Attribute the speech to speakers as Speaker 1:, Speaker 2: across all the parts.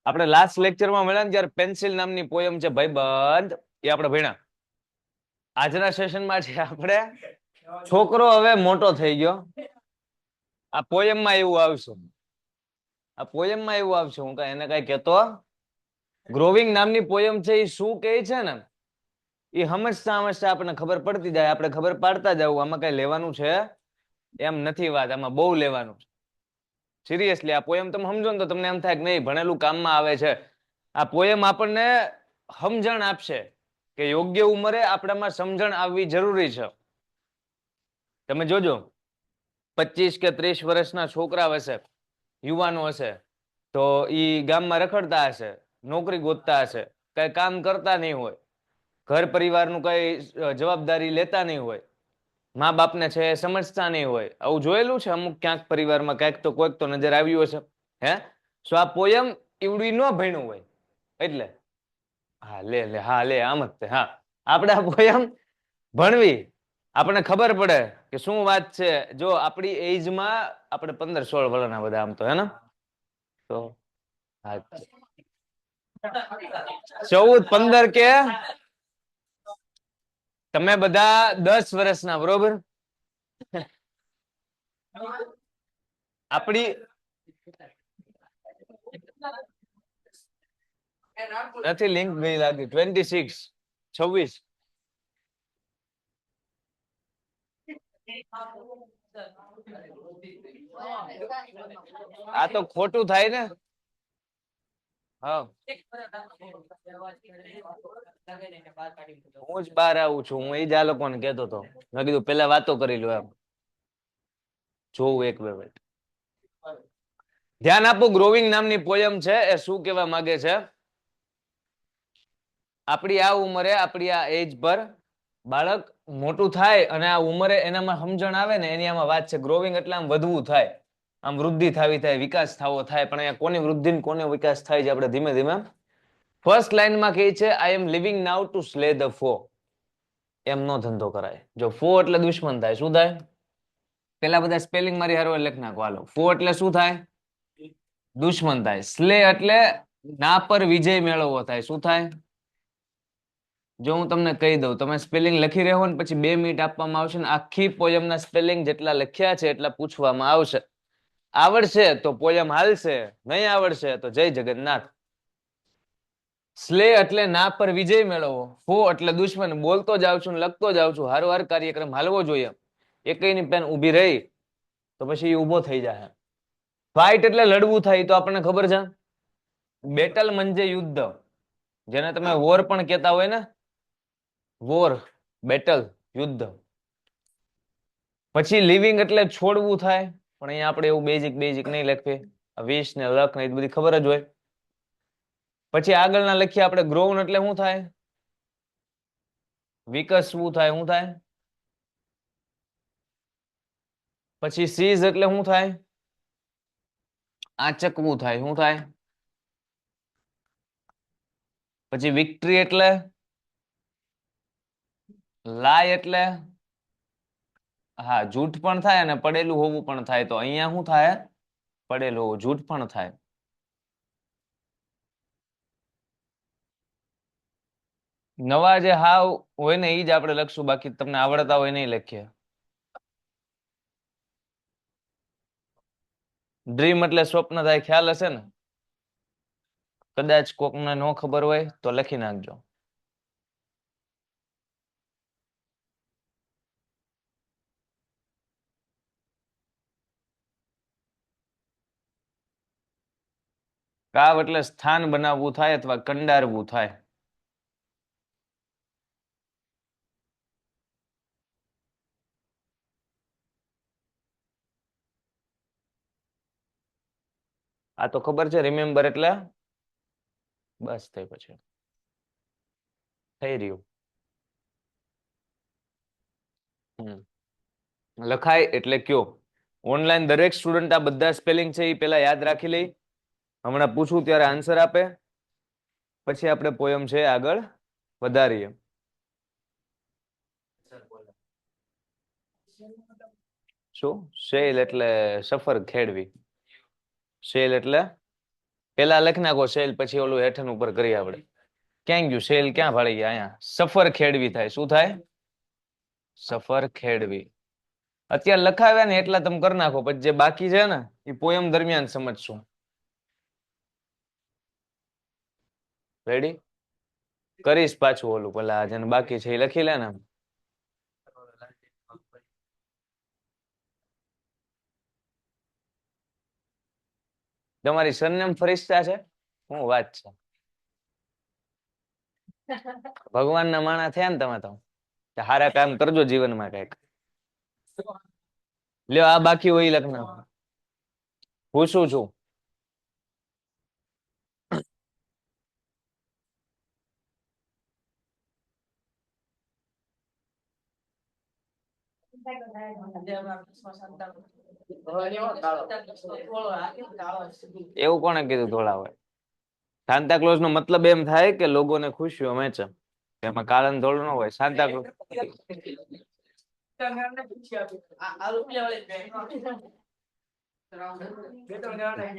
Speaker 1: આપણે લાસ્ટ લેક્ચરમાં મળ્યા ને ત્યારે પેન્સિલ નામની પોયમ છે ભાઈબંધ, એ આપણે ભણ્યા. આજના સેશનમાં છે આપણે છોકરો હવે મોટો થઈ ગયો. આ પોયમમાં એવું આવશે, હું કઈ એને કઈ કેતો. ગ્રોવિંગ નામની પોયમ છે એ શું કહે છે ને એ સમજતા આપણને ખબર પડતી જાય, આપણે ખબર પાડતા જવું. આમાં કઈ લેવાનું છે એમ નથી વાત, આમાં બહુ લેવાનું છે. સિરિયસલી આ પોયમ તમે સમજો ને તો તમને એમ થાય કે નહીં ભણેલું કામમાં આવે છે. આ પોયમ આપણને સમજણ આપશે કે યોગ્ય ઉંમરે આપણામાં સમજણ આવવી જરૂરી છે. તમે જોજો 25 કે 30 વર્ષના છોકરા હશે, યુવાનો હશે, તો ઈ ગામમાં રખડતા હશે, નોકરી ગોતતા હશે, કઈ કામ કરતા નહીં હોય, ઘર પરિવારનું કઈ જવાબદારી લેતા નહીં હોય, મા બાપને છે સમજતા નહીં હોય. આવું જોયેલું છે અમુક ક્યાંક પરિવારમાં, ક્યાંક તો કોઈક તો નજર આવ્યું હશે. હે સો આ પોયમ ઈવડી ન ભણ્યું હોય એટલે હા લે આમ જ તે. હા આપણે આ પોયમ ભણવી, આપણને ખબર પડે કે શું વાત છે. જો આપણી એજમાં આપણે 15-16 વર્ષના બધા આમ તો હે ને, તો 14-15 કે તમે બધા 10 વર્ષના, બરોબર? આપણી નથી લિંક ગઈ લાગી. 26. આ તો ખોટું થાય ને. હા હું જ બહાર આવું છું, હું એ જ આ લોકોને કહેતો હતો. મેં કીધું પેલા વાતો કરી લો એમ. જોવું એક બે મિનિટ ધ્યાન આપો. ગ્રોવિંગ નામની પોયમ છે એ શું કહેવા માંગે છે? આપણી આ ઉંમરે, આપણી આ એજ પર બાળક મોટું થાય અને આ ઉંમરે એનામાં સમજણ આવે ને, એની આમાં વાત છે. ગ્રોવિંગ એટલે આમ વધવું થાય, આમ વૃદ્ધિ થવી થાય, વિકાસ થવો થાય. પણ અહીંયા કોની વૃદ્ધિ ને કોને વિકાસ થાય છે આપણે ધીમે ધીમે. ફર્સ્ટ લાઈનમાં કહે છે I am leaving now to slay the ફો. એમનો ધંધો કરાય. જો ફો એટલે દુશ્મન થાય, શું થાય? પેલા બધા સ્પેલિંગ મારી હારો લખ નાખો હાલો. ફો એટલે શું થાય? દુશ્મન થાય. સ્લે એટલે ના પર વિજય મેળવવો થાય. શું થાય? જો હું તમને કહી દઉં, તમે સ્પેલિંગ લખી રહ્યો ને પછી 2 મિનિટ આપવામાં આવશે ને આખી પોયમના સ્પેલિંગ જેટલા લખ્યા છે એટલા પૂછવામાં આવશે. આવડશે તો પોયમ હાલશે, નહીં આવડશે તો જય જગન્નાથ. સ્લે એટલે ના પર વિજય મેળવવો, ફો એટલે દુશ્મન. બોલતો જાઉં છું, લખતો જાઉં છું, હારો કાર્યક્રમ હાલવો જોઈએ. એકઈની પેન ઊભી રહી તો પછી એ ઊભો થઈ જાય. ફાઇટ એટલે લડવું થાય, તો આપણને ખબર છે. બેટલ મંજે યુદ્ધ, જેને તમે વોર પણ કહેતા હોય ને, વોર, બેટલ, યુદ્ધ. પછી લિવિંગ એટલે છોડવું થાય, પણ અહીંયા આપણે એવું બેઝિક નહીં લખીએ. વિશ ને લખ ને એ બધી ખબર જ હોય. પછી આગળના લખીએ આપણે. ગ્રોવન એટલે શું થાય? વિકસવું થાય. શું થાય? પછી સીઝ એટલે શું થાય? આચકવું થાય. શું થાય? પછી વિક્ટરી એટલે? લાય એટલે? હા, જૂઠ પણ થાય અને પડેલું હોવું પણ થાય. તો અહીંયા શું થાય? પડેલું હોવું, જૂઠ પણ થાય. નવા જે હાવ હોય ને એ જ આપણે લખશું, બાકી તમને આવડતા હોય નહીં લખીએ. ડ્રીમ એટલે સ્વપ્ન થાય, ખ્યાલ હશે ને? કદાચ કોકને ન ખબર હોય તો લખી નાખજો. કાવ એટલે સ્થાન બનાવવું થાય અથવા કંડારવું થાય. આ તો ખબર છે. રિમેમ્બર એટલે બસ થઈ, પછી થઈ રહ્યું. લખાય એટલે કયો. ઓનલાઈન દરેક સ્ટુડન્ટ આ બધા સ્પેલિંગ છે એ પેલા યાદ રાખી લઈ. હમણાં પૂછું ત્યારે આન્સર આપે, પછી આપણે પોયમ છે આગળ વધારીએ. શું? શેલ એટલે સફર ખેડવી. શેલ એટલે પેલા લખી નાખો શેલ, પછી ઓલું હેઠળ ઉપર કરી આપણે. ક્યાં ગયું શેલ? ક્યાં ભાળી ગયા? અહીંયા સફર ખેડવી થાય. શું થાય? સફર ખેડવી. અત્યારે લખાવ્યા ને એટલા તમે કરી નાખો, પછી જે બાકી છે ને એ પોયમ દરમિયાન સમજશું. રેડી? કરીશ પાછું ઓલું પેલા જેને બાકી છે એ લખી લે ને. તમારી સરનેમ ફરિશ્તા છે? શું વાત છે? ભગવાનના માણા થયા ને તમે તો. સારા કામ કરજો જીવનમાં કઈક. લ્યો આ બાકી હોય લખના. પૂછું છું. એવું કોણે કીધું ધોળા હોય? સાન્તા ક્લોઝ નો મતલબ એમ થાય કે લોકોને ખુશીઓ વહેંચે. એમાં કાળા ને ધોળું ન હોય. સાન્તા ક્લોઝ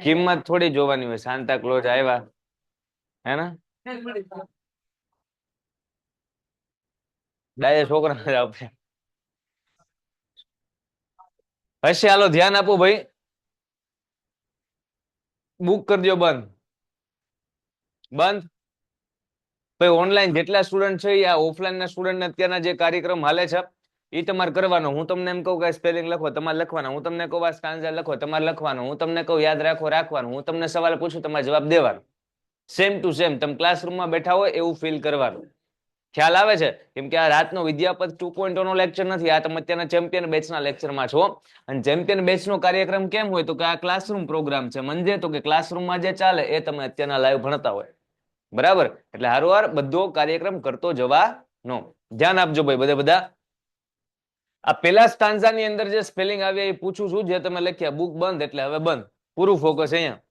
Speaker 1: કિંમત થોડી જોવાની હોય. સાન્તા ક્લોઝ આવ્યા હે ને ડાયે છોકરા આપે હશે. હાલો ધ્યાન આપો ભાઈ. બુક કરી દો બંધ. બંધ. ભાઈ ઓનલાઈન જેટલા સ્ટુડન્ટ છે આ ઓફલાઈન ના સ્ટુડન્ટ અત્યારના જે કાર્યક્રમ હાલે છે એ તમારે કરવાનો. હું તમને એમ કહું કે સ્પેલિંગ લખો, તમારે લખવાના. હું તમને કહું આ સ્ટાન્ઝા લખો, તમારે લખવાનું. હું તમને કહું યાદ રાખો, રાખવાનું. હું તમને સવાલ પૂછું, તમારે જવાબ દેવાનો. Same to same. તમે ક્લાસરૂમમાં બેઠા હોય એવું ફીલ કરવાનું. ખ્યાલ આવે છે? કેમ કે આ રાતનો વિદ્યાપત 2.0 નો લેક્ચર નથી. આ તમે અત્યારના ચેમ્પિયન બેચના લેક્ચરમાં છો. અને ચેમ્પિયન બેચનો કાર્યક્રમ કેમ હોય તો કે આ ક્લાસરૂમ પ્રોગ્રામ છે. મંજે તો કે ક્લાસરૂમમાં જે ચાલે એ તમે અત્યારના લાઈવ ભણતા હોય. બરાબર? એટલે હારોવાર બધો કાર્યક્રમ કરતો જવાનો. ધ્યાન આપજો ભાઈ બધા. આ પેલા સ્ટાન્ઝાની અંદર જે સ્પેલિંગ આવ્યા એ પૂછું છું. જે તમે લખ્યા બુક બંધ એટલે હવે બંધ. પૂરું ફોકસ અહીંયા.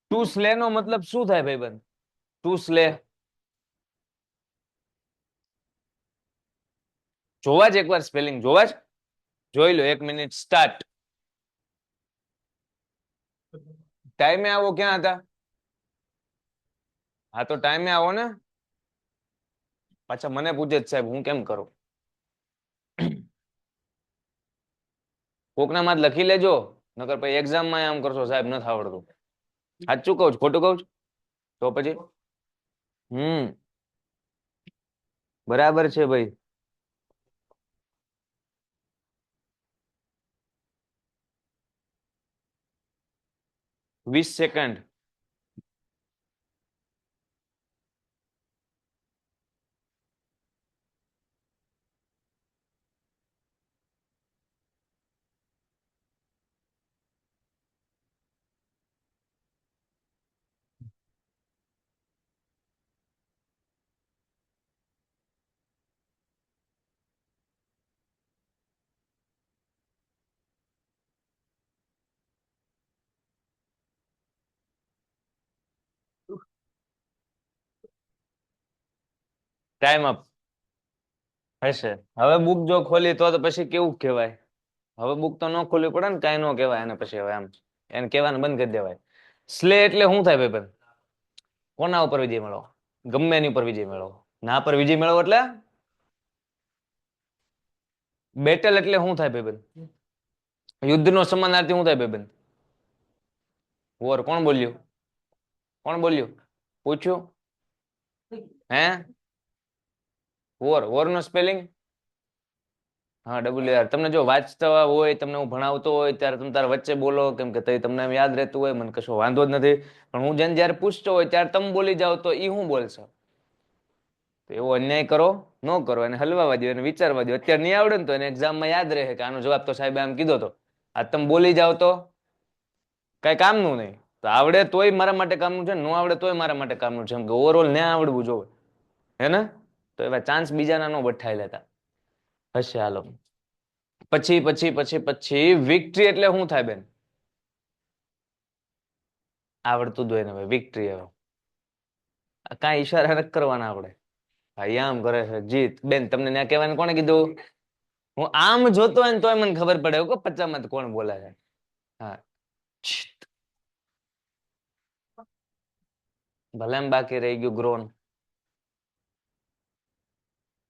Speaker 1: ટુ સ્લે નો મતલબ શું થાય ભાઈ બંધ? ટુ સ્લે જોવા જ એકવાર સ્પેલિંગ જોવા જ. જોઈ લો. 1 મિનિટ સ્ટાર્ટ. ટાઈમે આવો. ક્યાં હતા? હા તો ટાઈમે આવો ને. પાછા મને પૂછે જ સાહેબ હું કેમ કરું? કોકના માં લખી લેજો, નકર પછી એક્ઝામમાં આમ કરશો સાહેબ નથી આવડતું. સાચું કહું છું ખોટું કહું છું? તો પછી બરાબર છે ભાઈ. 20 સેકન્ડ. Time up. હશે. હવે બુક જો ખોલી તો પછી કેવું કહેવાય? હવે બુક તો ન ખોલવી પડે ને, કાંઈ ન કહેવાય એને પછી. હવે આમ એને કહેવાનું બંધ કરી દેવાય. સ્લે એટલે શું થાય ભાઈ? કોના ઉપર વિજય મેળવો? ગમે એની ઉપર વિજય મેળવો. ના પર વિજય મેળવો એટલે બેટલ એટલે શું થાય ભાઈ? યુદ્ધનો સમાનાર્થી શું થાય ભાઈ? વોર. કોણ બોલ્યું? કોણ બોલ્યું? પૂછ્યું હે? વોર. વોર નો સ્પેલિંગ? હા WR. તમને જો વાંચતા હોય, તમને હું ભણાવતો હોય ત્યારે તમે તારા વચ્ચે બોલો, કેમ કે તમને એમ યાદ રહેતું હોય, મને કશો વાંધો જ નથી. પણ હું જેને જયારે પૂછતો હોય ત્યારે તમે બોલી જાઓ તો એ હું બોલશે? એવો અન્યાય કરો ન કરો. એને હલવા દો, એને વિચારવા દો. અત્યારે નહીં આવડે ને તો એને એક્ઝામમાં યાદ રહે કે આનો જવાબ તો સાહેબે આમ કીધો હતો. આ તમે બોલી જાઓ તો કઈ કામનું નહીં. તો આવડે તોય મારા માટે કામનું છે, ન આવડે તોય મારા માટે કામનું છે. એમ કે ઓવરઓલ ના આવડવું જોઈએ. હે ને? તો એવા ચાન્સ બીજાના ન બઠાઈ લેતા. હશે. હાલો. પછી વિક્ટરી એટલે શું થાય બેન? આવડતું જ હોય ને ભાઈ. વિક્ટરી. હવે કાંઈ ઈશારા નથી કરવાના આપણે. ભાઈ આમ કરે છે જીત. બેન તમને ત્યાં કહેવાનું કોણે કીધું? હું આમ જોતો હોય ને તોય મને ખબર પડે કે પચામાં કોણ બોલે છે. હા ભલે એમ બાકી રહી ગયું ગ્રોન.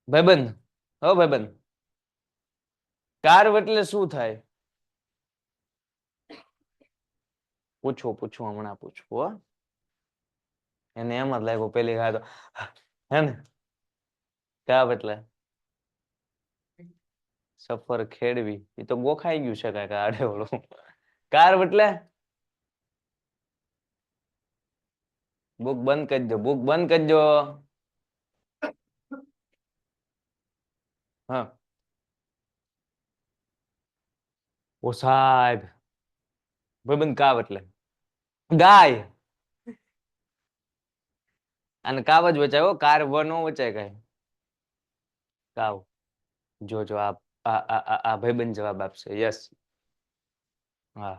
Speaker 1: ભાઈબંધ, હો ભાઈબંધ, કાર્વ એટલે શું થાય? પૂછું હમણાં પૂછું હો. એને એમ જ લાગ્યું પેલી વાત હે ને. કાવ એટલે સફર ખેડવી, એ તો ગોખાઈ ગયું છે કાંઈક આડે ઓળું. કાર્વ એટલે બુક બંધ કરી દો, બુક બંધ કરી દો. હા ઓ સાહેબ, ભાઈબંધ કાવ એટલે ગાય. અને કાવ જ વચાય હો, કાર વ નો વચાય કઈ. કાવ. જો જો આ ભાઈબંધ જવાબ આપશે. યસ. હા,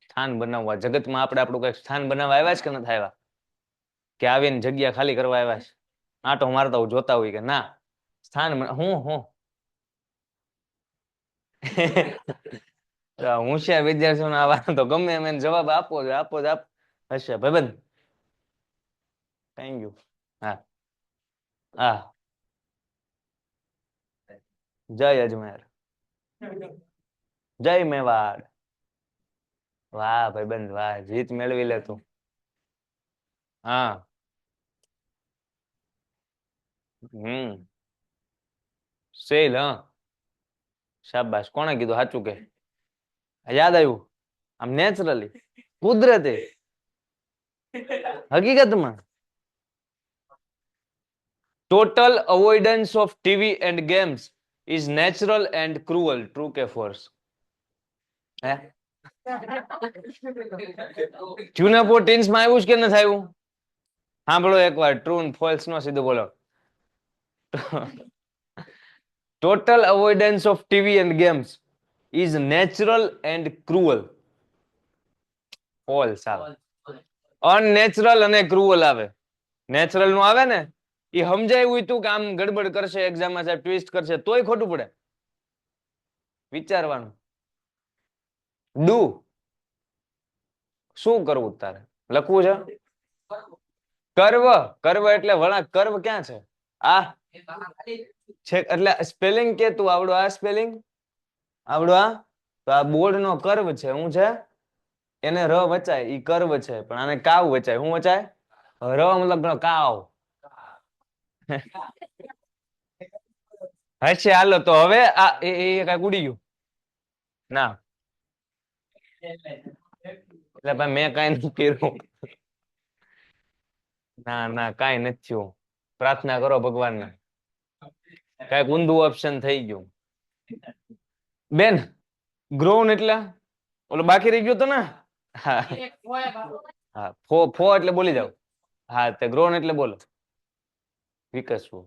Speaker 1: સ્થાન બનાવવા જગતમાં આપણે આપણું કઈક સ્થાન બનાવવા આવ્યા છે કે નથી આવ્યા? કે આવીને જગ્યા ખાલી કરવા આવ્યા છે? આટો મારતા હોય જોતા હોય કે ના સ્થાન હું હોશિયાર વિદ્યાર્થીઓને આવા તો ગમે એમ એને જવાબ આપો જ આપ હશે ભાઈબંધ. Thank you. હા હા, જય અજમેર, જય મેવાડ. વાહ ભાઈબંધ વાહ, જીત મેળવી લે તું. હા. સેલ હા. શાબાશ, કોણે કીધું? સાચું કે યાદ આવ્યું આમ નેચરલી, કુદરતે, હકીકતમાં. Total avoidance of TV and games is natural and cruel. True કે ફોર્સ? હે ટ્યુનાપો ટીન્સમાં આવ્યું છે કે નથી આવ્યું? સાંભળો એકવાર, ટ્રુ ફોલ્સ નો સીધું બોલો. Total avoidance of TV and games is natural and cruel. False આવે. અનનેચરલ અને ક્રુઅલ આવે. નેચરલ નું આવે ને એ સમજાયું તું કે આમ ગડબડ કરશે એક્ઝામમાં, સાહેબ ટ્વિસ્ટ કરશે તોય ખોટું પડે. વિચારવાનું. ડુ શું કરવું તારે લખવું છે? કર્વ. કર્વ એટલે વળાંક. કર્વ ક્યાં છે? આ છે એટલે સ્પેલિંગ કે તું આવડો આ સ્પેલિંગ આવડો આ તો આ બોર્ડ નો કર્વ છે. શું છે? એને ર વચાય, ઈ કર્વ છે. પણ આને કાવ વચાય. શું વચાય? ર મતલબ કાવ. હશે હાલો તો હવે આ એ કઈક ઉડી ગયું ના. એટલે ભાઈ મેં કઈ નથી કર્યું. ના ના કઈ નથી થયું. પ્રાર્થના કરો ભગવાનને. કઈક ઊંધું ઓપ્શન થઈ ગયું. બેન ગ્રોન એટલે ઓલો બાકી રહી ગયો તો ને. હા હા, ફો એટલે બોલી જાવ. હા તે ગ્રોન એટલે બોલો. વિકસવું.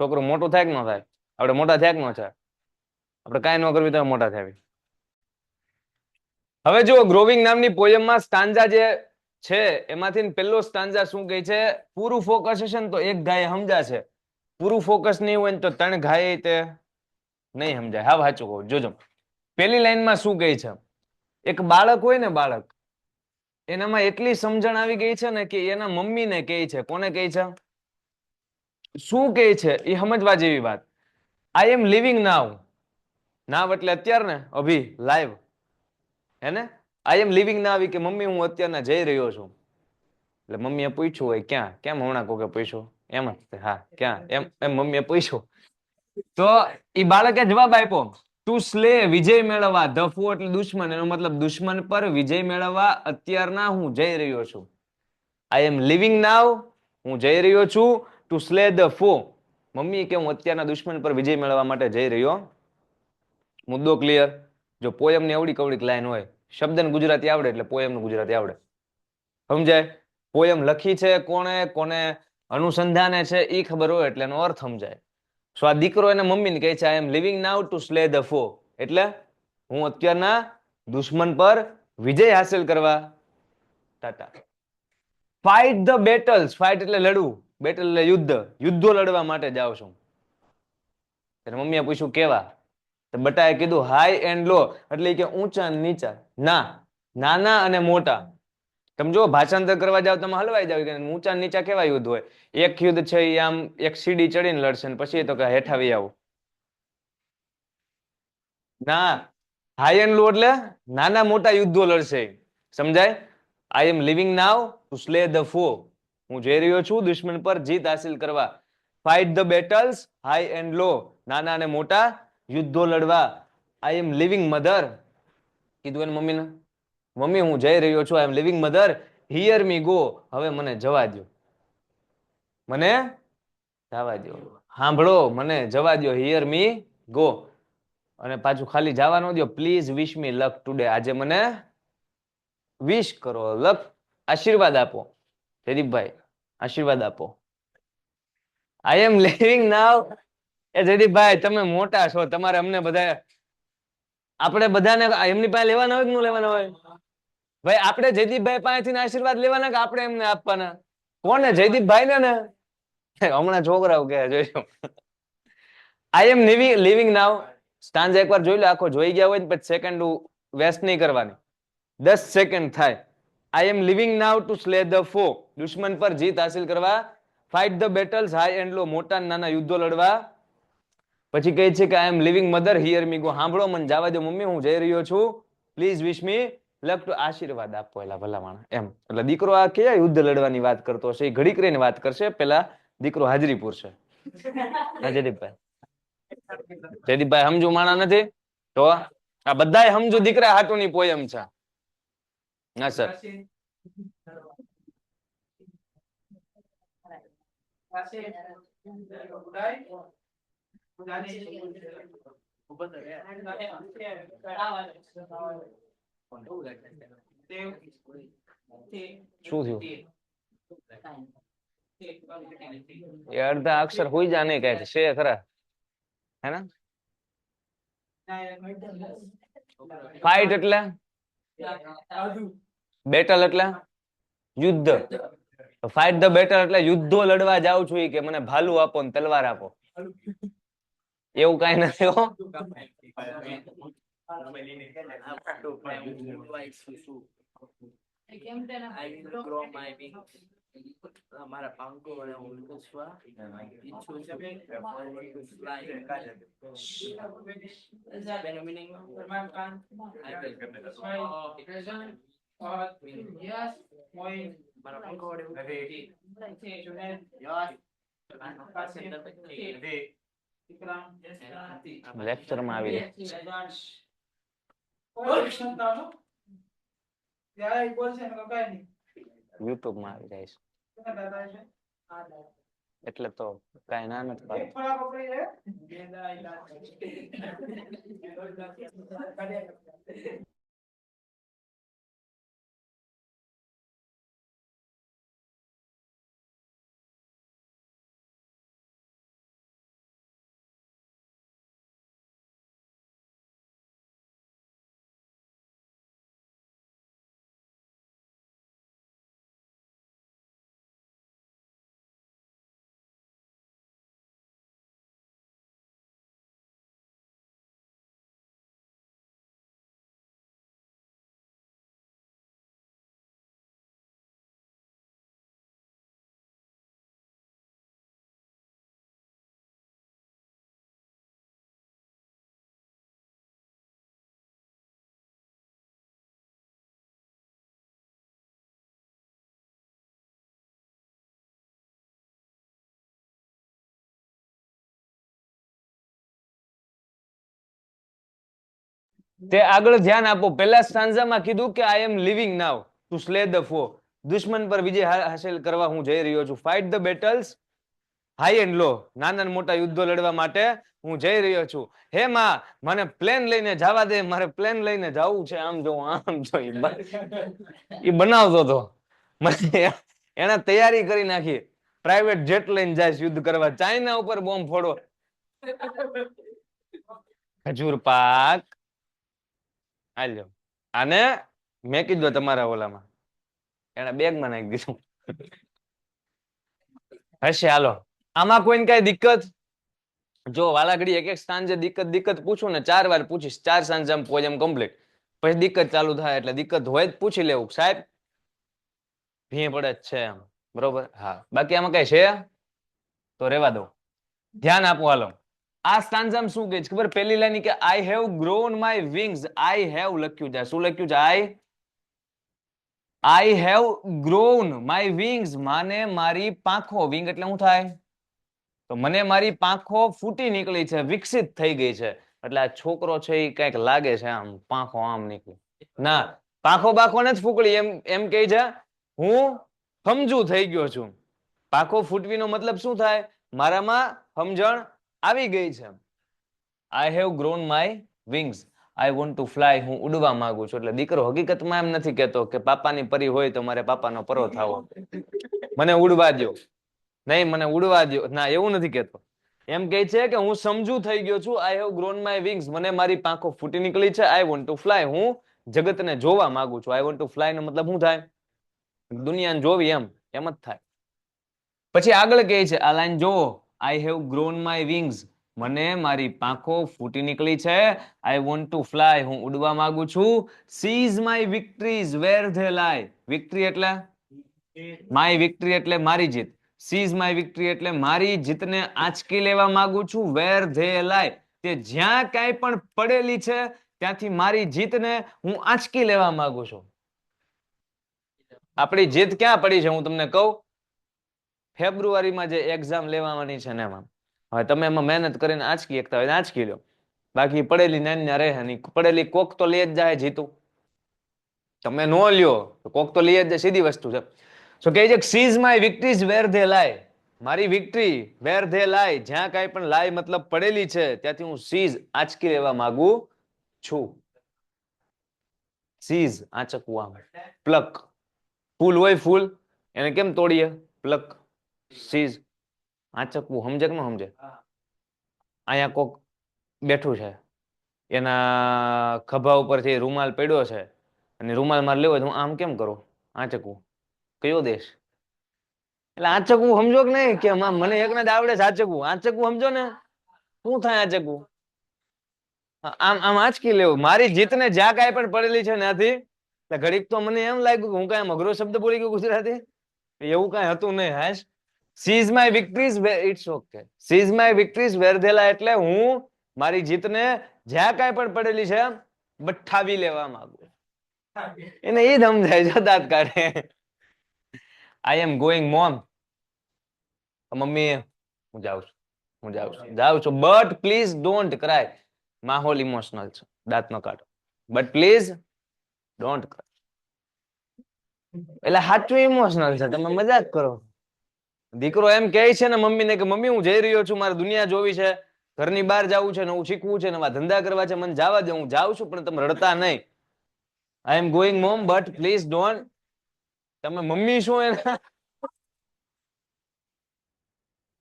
Speaker 1: છોકરું મોટું થાય કે ન થાય? આપણે મોટા થયા કે ન થાય? આપણે કાંઈ ન કરવી તો મોટા થાય. હવે જો ગ્રોવિંગ નામની પોયમમાં સ્ટાન્જા જે છે એમાંથી પહેલો સ્ટાન્જા શું કહે છે? પૂરું ફોકસ હશે ને તો એક ગાય સમજાશે. પૂરું ફોકસ નહીં હોય ને તો ત્રણ ગાય તે નહીં સમજાય. હા સાચું કહું. જોજો પેલી લાઈનમાં શું કહે છે? એક બાળક હોય ને, બાળક એનામાં એટલી સમજણ આવી ગઈ છે ને કે એના મમ્મીને કહે છે. કોને કહે છે? શું કહે છે એ સમજવા જેવી વાત. આઈ એમ લિવિંગ નાવ. નાવ એટલે અત્યાર ને અભી લાઈવ. હેને? આઈ એમ લિવિંગ નાવ કે મમ્મી હું અત્યારના જઈ રહ્યો છું. એટલે મમ્મીએ પૂછ્યું હોય ક્યાં? કેમ હમણાં કોકે પૂછ્યું? એમ જ હા ક્યાં? એમ મમ્મીએ પૂછ્યું. તો એ બાળકે જવાબ આપ્યો ટુ સ્લે, વિજય મેળવવા. ધ ફો એટલે દુશ્મન. એનો મતલબ દુશ્મન પર વિજય મેળવવા અત્યારના હું જઈ રહ્યો છું. આઈ એમ લિવિંગ નાવ. હું જઈ રહ્યો છું ટુ સ્લે ધ ફો. મમ્મી કે હું અત્યારના દુશ્મન પર વિજય મેળવવા માટે જઈ રહ્યો. મુદ્દો ક્લિયર? જો પોયમની અવડી કવડીક લાઈન હોય, શબ્દને ગુજરાતી આવડે એટલે પોયમનું ગુજરાતી આવડે. સમજાય? પોયમ લખી છે કોણે, કોને અનુસંધાને છે એ ખબર હોય એટલે એનો અર્થ સમજાય. સો આ દીકરો એના મમ્મીને કહે છે I am leaving now to slay the ફો. એટલે હું અત્યારના દુશ્મન પર વિજય હાસિલ કરવા Tata. Fight the battles. Fight એટલે લડવું. બેટલ એટલે યુદ્ધ. યુદ્ધો લડવા માટે જાઉં છું. ત્યારે મમ્મીએ પૂછ્યું કેવા? તો બટાએ કીધું હાઈ એન્ડ લો. એટલે કે ઊંચા અને નીચા. ના, નાના અને મોટા. સમજો ભાષાંતર કરવા જાવ તમે હલવાઈ જાવ કે ઊંચા નીચા કેવા યુદ્ધ હોય. એક યુદ્ધ છે એ આમ એક સીડી ચડીને લડશે ને પછી તો કે હેઠા વી આવું. ના, હાઈ એન્ડ લો એટલે નાના મોટા યુદ્ધો લડશે. સમજાય? આઈ am leaving now to slay the ફો. હું જઈ રહ્યો છું દુશ્મન પર જીત હાસિલ કરવા. Fight the battles high and low. નાના અને મોટા યુદ્ધો લડવા. I am living mother. કીધું એને મમ્મીને, મમ્મી હું જઈ રહ્યો છું, I am living mother, here me go. હવે મને જવા દો, મને જવા દો, સાંભળો મને જવા દો, હિયર મી ગો. અને પાછું ખાલી જવા ન દો, please wish me luck today. આજે મને વિશ કરો, લક આશીર્વાદ આપો. જયદીપભાઈ આશીર્વાદ આપો. આઈ એમ લિવિંગ નાવ. એ જયદીપભાઈ તમે મોટા છો, તમારે અમને બધા, આપણે બધાને એમની પાસે લેવાના હોય કે ન લેવાના હોય? ભાઈ આપણે જયદીપભાઈ પાસેથી આશીર્વાદ લેવાના કે આપણે એમને આપવાના? કોને? જયદીપભાઈ ને. હમણાં છોકરાઓ કે જોઈશું. આઈ એમ લિવિંગ નાવ. સ્ટાન્જ એકવાર જોઈ લો, આખો જોઈ ગયા હોય ને પછી સેકન્ડ વેસ્ટ નહીં કરવાની. 10 સેકન્ડ થાય. I am leaving now to slay the foe. દુશ્મન પર જીત હાસિલ કરવા. Fight the battles high and low. મોટા નાના યુદ્ધો લડવા. પછી કહે છે કે I am living mother here me go. સાંભળો મને જવા દો મમ્મી, હું જઈ રહ્યો છું, please wish me luck two. આશીર્વાદ આપો એલા ભલા માણસ એમ. એટલે દીકરો આ કયા યુદ્ધ લડવાની વાત કરતો હશે, એ ઘડીક રહીને વાત કરશે. પેલા દીકરો હાજરી પૂરશે. જયદીપભાઈ, જયદીપભાઈ સમજુ માણા નથી તો આ બધા સમજુ દીકરા હાટુની પોયમ છે. હા સર. શું થયું? એ અડધા અક્ષર હોઈ જા નહીં કઈ છે ખરા, હે ને? ફાઇટ એટલે બેટલ એટલે યુદ્ધ. ફાઇટ ધ બેટલ એટલે યુદ્ધો લડવા જાઉં છું કે મને ભાલું આપો ને તલવાર આપો, એવું કઈ નથી હો. લેક્ચર માં આવી યુટ્યુબ માં આવી જાય છે એટલે તો કઈ ના નથી પાડતું. તે આગળ ધ્યાન આપો. પહેલા સ્ટાન્ઝામાં કીધું કે I am leaving now to slay the foe. દુશ્મન પર વિજય હાસિલ કરવા હું જઈ રહ્યો છું. Fight the battles high and low. નાના મોટા યુદ્ધો લડવા માટે હું જઈ રહ્યો છું. હે માં મને પ્લેન લઈને જવા દે, મારે પ્લેન લઈને જવું છે. આમ જો આમ જો એ બનાવતો હતો, એને તૈયારી કરી નાખી. પ્રાઇવેટ જેટ લઈને જાય યુદ્ધ કરવા. ચાઇના ઉપર બોમ્બ ફોડો. ખજૂર પાક હાલ્યો. આને મેં કીધું તમારા ઓલામાં, એને બેગમાં નાખી દીધું. હશે હાલો. આમાં કોઈને કઈ દિક્કત? જો વાલાઘડી એક એક સ્થાન જે દિક્કત પૂછું ને 4 વાર પૂછીશ. 4 સાંજ પોયમ કમ્પ્લીટ. પછી દિક્કત ચાલુ થાય એટલે દિક્કત હોય જ પૂછી લેવું. સાહેબ ભી પડે જ છે એમ. બરોબર, હા. બાકી આમાં કઈ છે તો રેવા દો. ધ્યાન આપો હાલો. આ સ્ટાન્ઝામાં શું કહે છે ખબર? પહેલી લાઈન કે આઈ have grown my wings. I have લખ્યું છે. શું લખ્યું છે? આઈ હેવ ગ્રોન માય વિંગ્સ, માને મારી પાંખો. વિંગ એટલે શું થાય? તો મને મારી પાંખો ફૂટી નીકળી છે, વિકસિત થઈ ગઈ છે. એટલે આ છોકરો છે એ કઈક લાગે છે આમ પાંખો આમ નીકળી. ના, પાંખો બાખો નથી ફૂકડી. એમ એમ કહે છે હું સમજુ થઈ ગયો છું. પાંખો ફૂટવીનો મતલબ શું થાય? મારામાં સમજણ આવી ગઈ છે. આઈ have grown my wings, I want to fly. હું ઉડવા માંગુ છું. એટલે દીકરો હકીકતમાં એમ નથી કહેતો કે પાપાની પરી હોય તો મારે પાપાનો પરો થાવો, મને ઉડવા દો. નહીં, મને ઉડવા દો. ના, એવું નથી કહેતો. એમ કહે છે કે હું સમજુ થઈ ગયો છું. આઈ હેવ ગ્રોન માય વિંગ્સ, મને મારી પાંખો ફૂટી નીકળી છે. આઈ વોન્ટ ટુ ફ્લાય, હું જગતને જોવા માંગુ છું. આઈ વોન્ટ ટુ ફ્લાય નો મતલબ શું થાય? દુનિયાને જોવી, એમ એમ જ થાય. પછી આગળ કહે છે, આ લાઈન જોવો. આઈ હેવ ગ્રોન માય વિંગ્સ, મને મારી પાંખો ફૂટી નીકળી છે. આઈ વોન્ટ ટુ ફ્લાય, હું ઉડવા માંગુ છું. Sees my victories where they lie. Victory એટલે માય વિક્ટરી એટલે મારી જીત. સીઝ માય વિક્ટરી એટલે મારી જીતને આંચકી લેવા માંગુ છું. વેર ધે લાય, તે જ્યાં કાંઈ પણ પડેલી છે ત્યાંથી મારી જીતને હું આંચકી લેવા માંગુ છું. આપણી જીત ક્યાં પડી છે હું તમને કહું. ફેબ્રુઆરીમાં જે એક્ઝામ લેવાની છે ને એમાં હવે તમે એમાં મહેનત કરીને આંચકી એકતા હોય આંચકી લો. બાકી પડેલી નાની રહે નહીં. પડેલી કોક તો લઈ જ જાય જીતું. તમે નો લ્યો તો કોક તો લઈ જ જાય, સીધી વસ્તુ છે. સો કહે છે sees my victories where they lie. મારી વિક્ટરી વેર ધે લાય, જ્યાં કાંઈ પણ લાય મતલબ પડેલી છે ત્યાંથી હું સીઝ આંચકી લેવા માંગુ છું. સીઝ આંચકવું, આમ પ્લક. ફૂલ હોય ફૂલ, એને કેમ તોડીએ? પ્લક. સીઝ આંચકવું. સમજે કે ન સમજે? અહીંયા કોક બેઠું છે, એના ખભા ઉપરથી રૂમાલ પડ્યો છે અને રૂમાલ મારે લેવો, હું આમ કેમ કરું? આંચકવું. કયો દેશ? એટલે આંચકવું સમજો કે નહીં? કે મને એકને જ આવડે છે આંચકવું. આંચકવું સમજો ને શું થાય? આંચકવું આમ આમ આંચકી લેવું. મારી જીતને જ્યાં કાંઈ પણ પડેલી છે ત્યાંથી. ઘડીક તો મને એમ લાગ્યું કે હું કાંઈ અઘરો શબ્દ બોલી ગયો ગુજરાતી. એવું કાંઈ હતું નહીં. હાશ. Seize my victories, it's okay. Seize my victories where they lie એટલે હું મારી જીતને જ્યાં કાંઈ પણ પડેલી છે બઠાવી લેવા માંગુ. એને એ જ સમજાય છે, દાંત કાઢે. આઈ એમ ગોઈંગ મોમ. મમ્મી હું જાઉં છું, હું જાઉં છું. But please don't cry. માહોલ ઇમોશનલ છે, દાંત ન કાઢો. But please don't cry. એટલે સાચું ઇમોશનલ છે, તમે મજાક કરો. દીકરો એમ કહે છે ને મમ્મીને કે મમ્મી હું જઈ રહ્યો છું, મારે દુનિયા જોવી છે, ઘરની બહાર જવું છે, નવું શીખવું છે, નવા ધંધા કરવા છે, મને જવા દે, હું જાઉં છું પણ તમે રડતા નહીં. I am going mom but please don't. તમે મમ્મી શું એના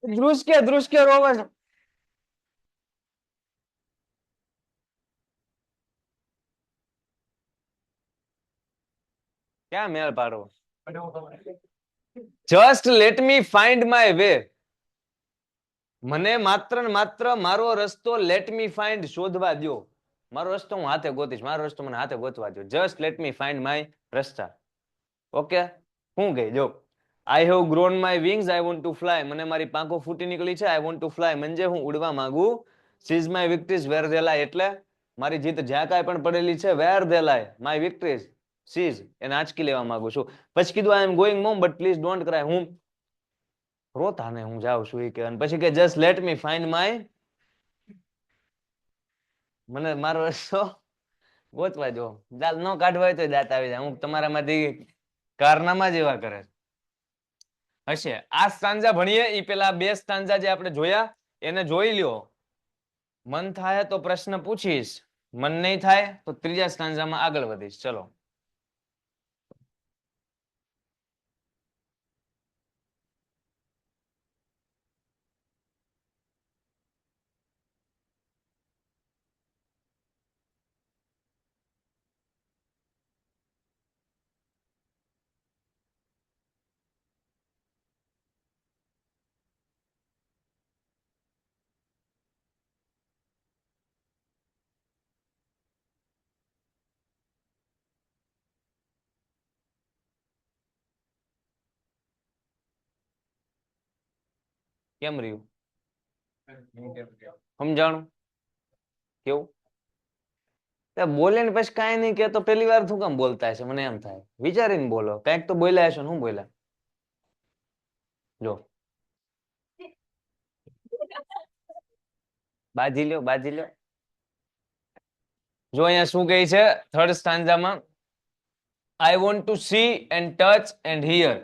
Speaker 1: ધ્રુસકે ધ્રુસકે રોવે છે. ક્યાં મેળ પાડવો? Just let me find my way. મને માત્ર ને માત્ર મારો રસ્તો લેટ મી ફાઇન્ડ શોધવા દો. મારો રસ્તો હું હાથે ગોતીશ. મારો રસ્તો મને હાથે ગોતવા દો. Just let me find my રસ્તા. ઓકે, હું ગઈ જો. I have grown my wings, I want to fly. મને મારી પાંખો ફૂટી નીકળી છે. આઈ વોન્ટ ટુ ફ્લાય મંજે હું ઉડવા માંગુ. Seize my victories where they lie એટલે મારી જીત જ્યાં કાંઈ પણ પડેલી છે. Where they lie my victories, seize એને આંચકી લેવા માંગુ છું. પછી કીધું I am going mom but please don't cry. હું રોતા ને હું જાઉં છું એ કે. પછી કે just let me find my. મને મારો રસ્તો ગોતવા જો. દાંત ન કાઢવા હોય તો દાંત આવી જાય. હું તમારામાંથી કારનામાં જ એવા કરે હશે. આ સ્ટાન્ઝા ભણીએ એ પેલા બે સ્ટાન્ઝા જે આપણે જોયા એને જોઈ લ્યો. મન થાય તો પ્રશ્ન પૂછીશ, મન નહીં થાય તો ત્રીજા સ્ટાન્ઝામાં આગળ વધીશ. ચલો. કેમ રહ્યું? સમજાણું? કેવું? બોલે ને પછી કાંઈ નહીં કે તો પેલી વાર શું કામ બોલતા હશે? મને એમ થાય. વિચારીને બોલો. કંઈક તો બોલ્યા હશો. શું બોલ્યા? જો બાજી લ્યો, બાજી લ્યો. જો અહીંયા શું કહે છે થર્ડ સ્ટાન્ઝામાં, I want to see and touch and hear.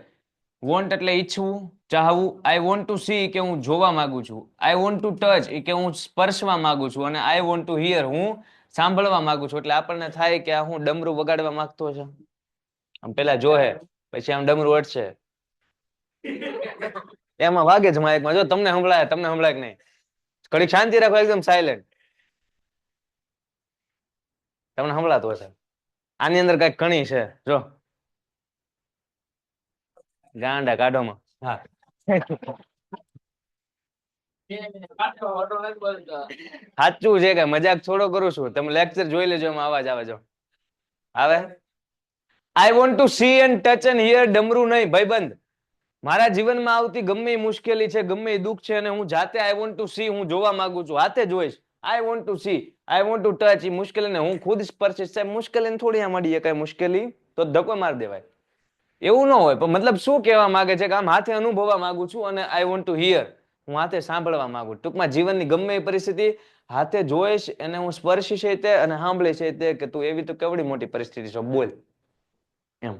Speaker 1: Want એટલે ઈચ્છવું, ચાહવું. આઈ વોન્ટ ટુ સી કે હું જોવા માંગુ છું. આઈ વોન્ટ ટુ ટચ એ કે હું સ્પર્શવા માંગુ છું. અને આઈ વોન્ટ ટુ હિયર હું સાંભળવા માંગુ છું. એટલે આપણને થાય કે આ હું ડમરું વગાડવા માંગતો છે. આમ પેલા જોહે, પછી આમ ડમરું અટશે. એમાં વાગે જ માઇકમાં. જો તમને સંભળાય, તમને સંભળાય કે નહીં? ઘડીક શાંતિ રાખો, એકદમ સાયલેન્ટ. તમને સંભળાતું હશે. આની અંદર કઈક કણી છે. જો ગાંડા કાઢોમાં. હા સાચું છે કે મજાક થોડો કરું છું? તમે લેક્ચર જોઈ લેજો, એમાં અવાજ આવે. જો આવે. I want to see and touch and hear. ડમરું નહીં ભાઈબંધ. મારા જીવનમાં આવતી ગમે એ મુશ્કેલી છે, ગમે એ દુઃખ છે, અને હું જાતે આઈ વોન્ટ ટુ સી, હું જોવા માંગુ છું, હાથે જોઈશ. I want to see, I want to touch. એ મુશ્કેલીને હું ખુદ સ્પર્શીશ. સાહેબ મુશ્કેલીને થોડી આ મળી કઈ મુશ્કેલી તો ધક્કો મારી દેવાય. એવું ન હોય. પણ મતલબ શું કહેવા માંગે છે કે આમ હાથે અનુભવવા માંગુ છું, અને આઈ વોન્ટ ટુ હિયર હું હાથે સાંભળવા માંગુ. ટૂંકમાં જીવનની ગમે એ પરિસ્થિતિ હાથે જોઈશ, એને હું સ્પર્શીશ તે અને સાંભળીશ તે કે તું એવી તો કેવડી મોટી પરિસ્થિતિ છે, બોલ. એમ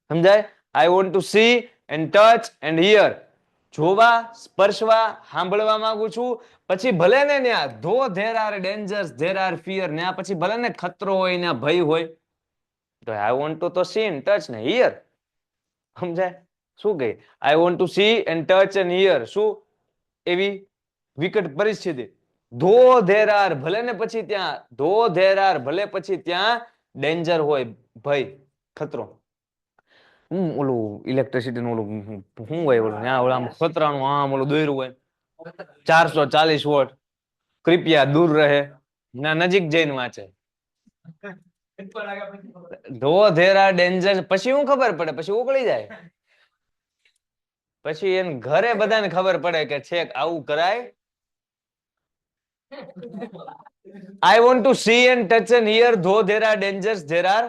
Speaker 1: સમજાય? આઈ want to see and touch and here. જોવા, સ્પર્શવા, સાંભળવા માંગુ છું. પછી ભલે ને ત્યાં ધો there R dangers, there are fear, ત્યાં પછી ભલે ને ખતરો હોય ને ભય હોય, તો આઈ વોન્ટ ટુ તો સી એન્ડ ટચ ને હિયર. સમજાય? શું કહે? આઈ want to see and touch and here. શું એવી વિકટ પરિસ્થિતિ? ધો ધેર આર, ભલે ને પછી ત્યાં ધો ધેર આર, ભલે પછી ત્યાં ડેન્જર હોય, ભય, ખતરો. ઓલું ઇલેક્ટ્રિસિટી નું ઓલું શું હોય ઓલું ત્યાં આમ ખતરાનું આમ ઓલું દોર્યું હોય 440 વોટ, કૃપયા દૂર રહે. ના નજીક જઈને વાંચે. ધો ધેર આર ડેન્જર. પછી હું ખબર પડે? પછી ઉકળી જાય. પછી એને ઘરે બધાને ખબર પડે કે છેક આવું કરાય. I want to see and touch and hear, though there are dangers, there are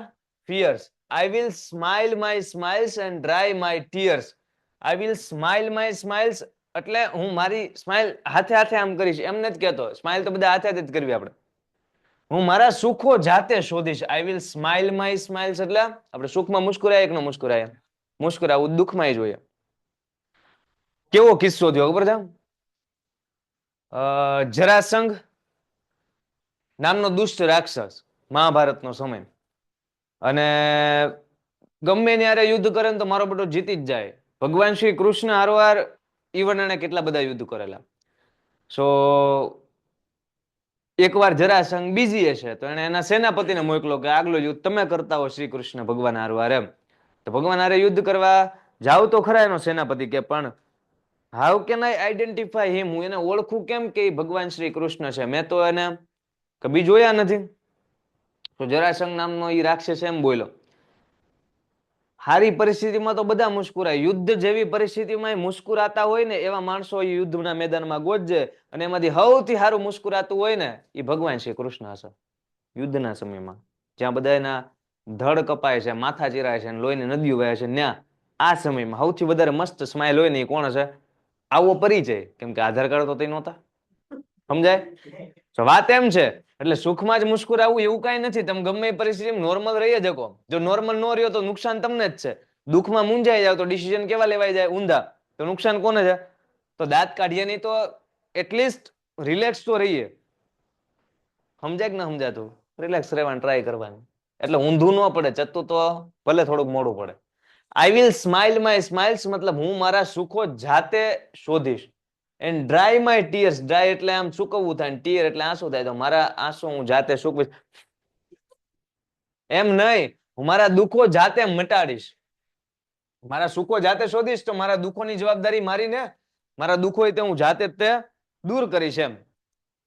Speaker 1: fears. I will smile my smiles and dry my tears. I will smile my smiles એટલે હું મારી સ્માઇલ હાથે હાથે આમ કરીશ, એમ નથી કહેતો. સ્માઇલ તો બધા હાથે હાથે જ કરવી આપણે. હું મારા સુખો જાતે શોધીશ. I will smile my smiles એટલે આપણે સુખમાં મુસ્કુરાય કે ન મુસ્કુરાય? મુસ્કુરાવું દુઃખમાં જોઈએ. કેવો કિસ્સો થયો ખબર છે? જરાસંઘ નામનો દુષ્ટ રાક્ષસ, મહાભારતનો સમય. અને ગમે ત્યારે યુદ્ધ કરે ને તો મારો બેટો જીતી જ જાય. ભગવાન શ્રી કૃષ્ણ હારવાર ઈવન એને કેટલા બધા યુદ્ધ કરેલા. સો એકવાર જરાસંઘ બીજી હશે તો એને એના સેનાપતિને મોકલો કે આગલો યુદ્ધ તમે કરતા હો શ્રી કૃષ્ણ ભગવાન હારવાર. એમ તો ભગવાન હારે યુદ્ધ કરવા જાવ તો ખરા એનો સેનાપતિ કે પણ હાઉ કેન આઈ આઈડેન્ટિફાય હિમ, હું એને ઓળખું કેમ કે ભગવાન શ્રી કૃષ્ણ છે, મેં તો એને કભી જોયા નથી. તો જરાસંઘ નામનો એ રાક્ષસ એમ બોલ્યો, હારી પરિસ્થિતિમાં તો બધા મુસ્કુરાય, યુદ્ધ જેવી પરિસ્થિતિમાં મુસ્કુરાતા હોય ને એવા માણસો એ યુદ્ધના મેદાનમાં ગોતજે, અને એમાંથી સૌથી સારું મુસ્કુરાતું હોય ને એ ભગવાન શ્રી કૃષ્ણ હશે. યુદ્ધના સમયમાં જ્યાં બધા એના ધડ કપાય છે, માથા ચીરાય છે, લોહીની નદીઓ વહે છે, ત્યાં આ સમયમાં સૌથી વધારે મસ્ત સ્માઇલ હોય ને એ કોણ હશે? આવો પરિચય, કેમ કે આધાર કાર્ડ તો તે નહોતા. સમજાય? વાત એમ છે. એટલે સુખમાં જ મુસ્કુરાવું એવું કઈ નથી. તમે ગમે એ પરિસ્થિતિમાં નોર્મલ રહી શકો. જો નોર્મલ ન રહ્યો તો નુકસાન તમને જ છે. દુઃખમાં મૂંઝાઈ જાવ તો ડિસિઝન કેવા લેવાઈ જાય? ઊંધા. તો નુકસાન કોને છે? તો દાંત કાઢીએ નહીં તો એટલીસ્ટ રિલેક્સ તો રહીએ. સમજાય કે ના સમજાતું? રિલેક્સ રહેવાનું ટ્રાય કરવાનું, એટલે ઊંધું ન પડે. ચતું તો ભલે થોડુંક મોડું પડે. I will smile my smiles મતલબ હું મારા સુખો જાતે શોધીશ. And dry my tears, dry એટલે આમ સૂકવવું થાય, ટીયર એટલે આંસુ થાય, તો મારા આંસુ હું જાતે સૂકવીશ. એમ નહીં, હું મારા દુઃખો જાતે મટાડીશ. મારા સુખો જાતે શોધીશ તો મારા દુઃખોની જવાબદારી મારી ને. મારા દુઃખો હોય તે હું જાતે તે દૂર કરીશ. એમ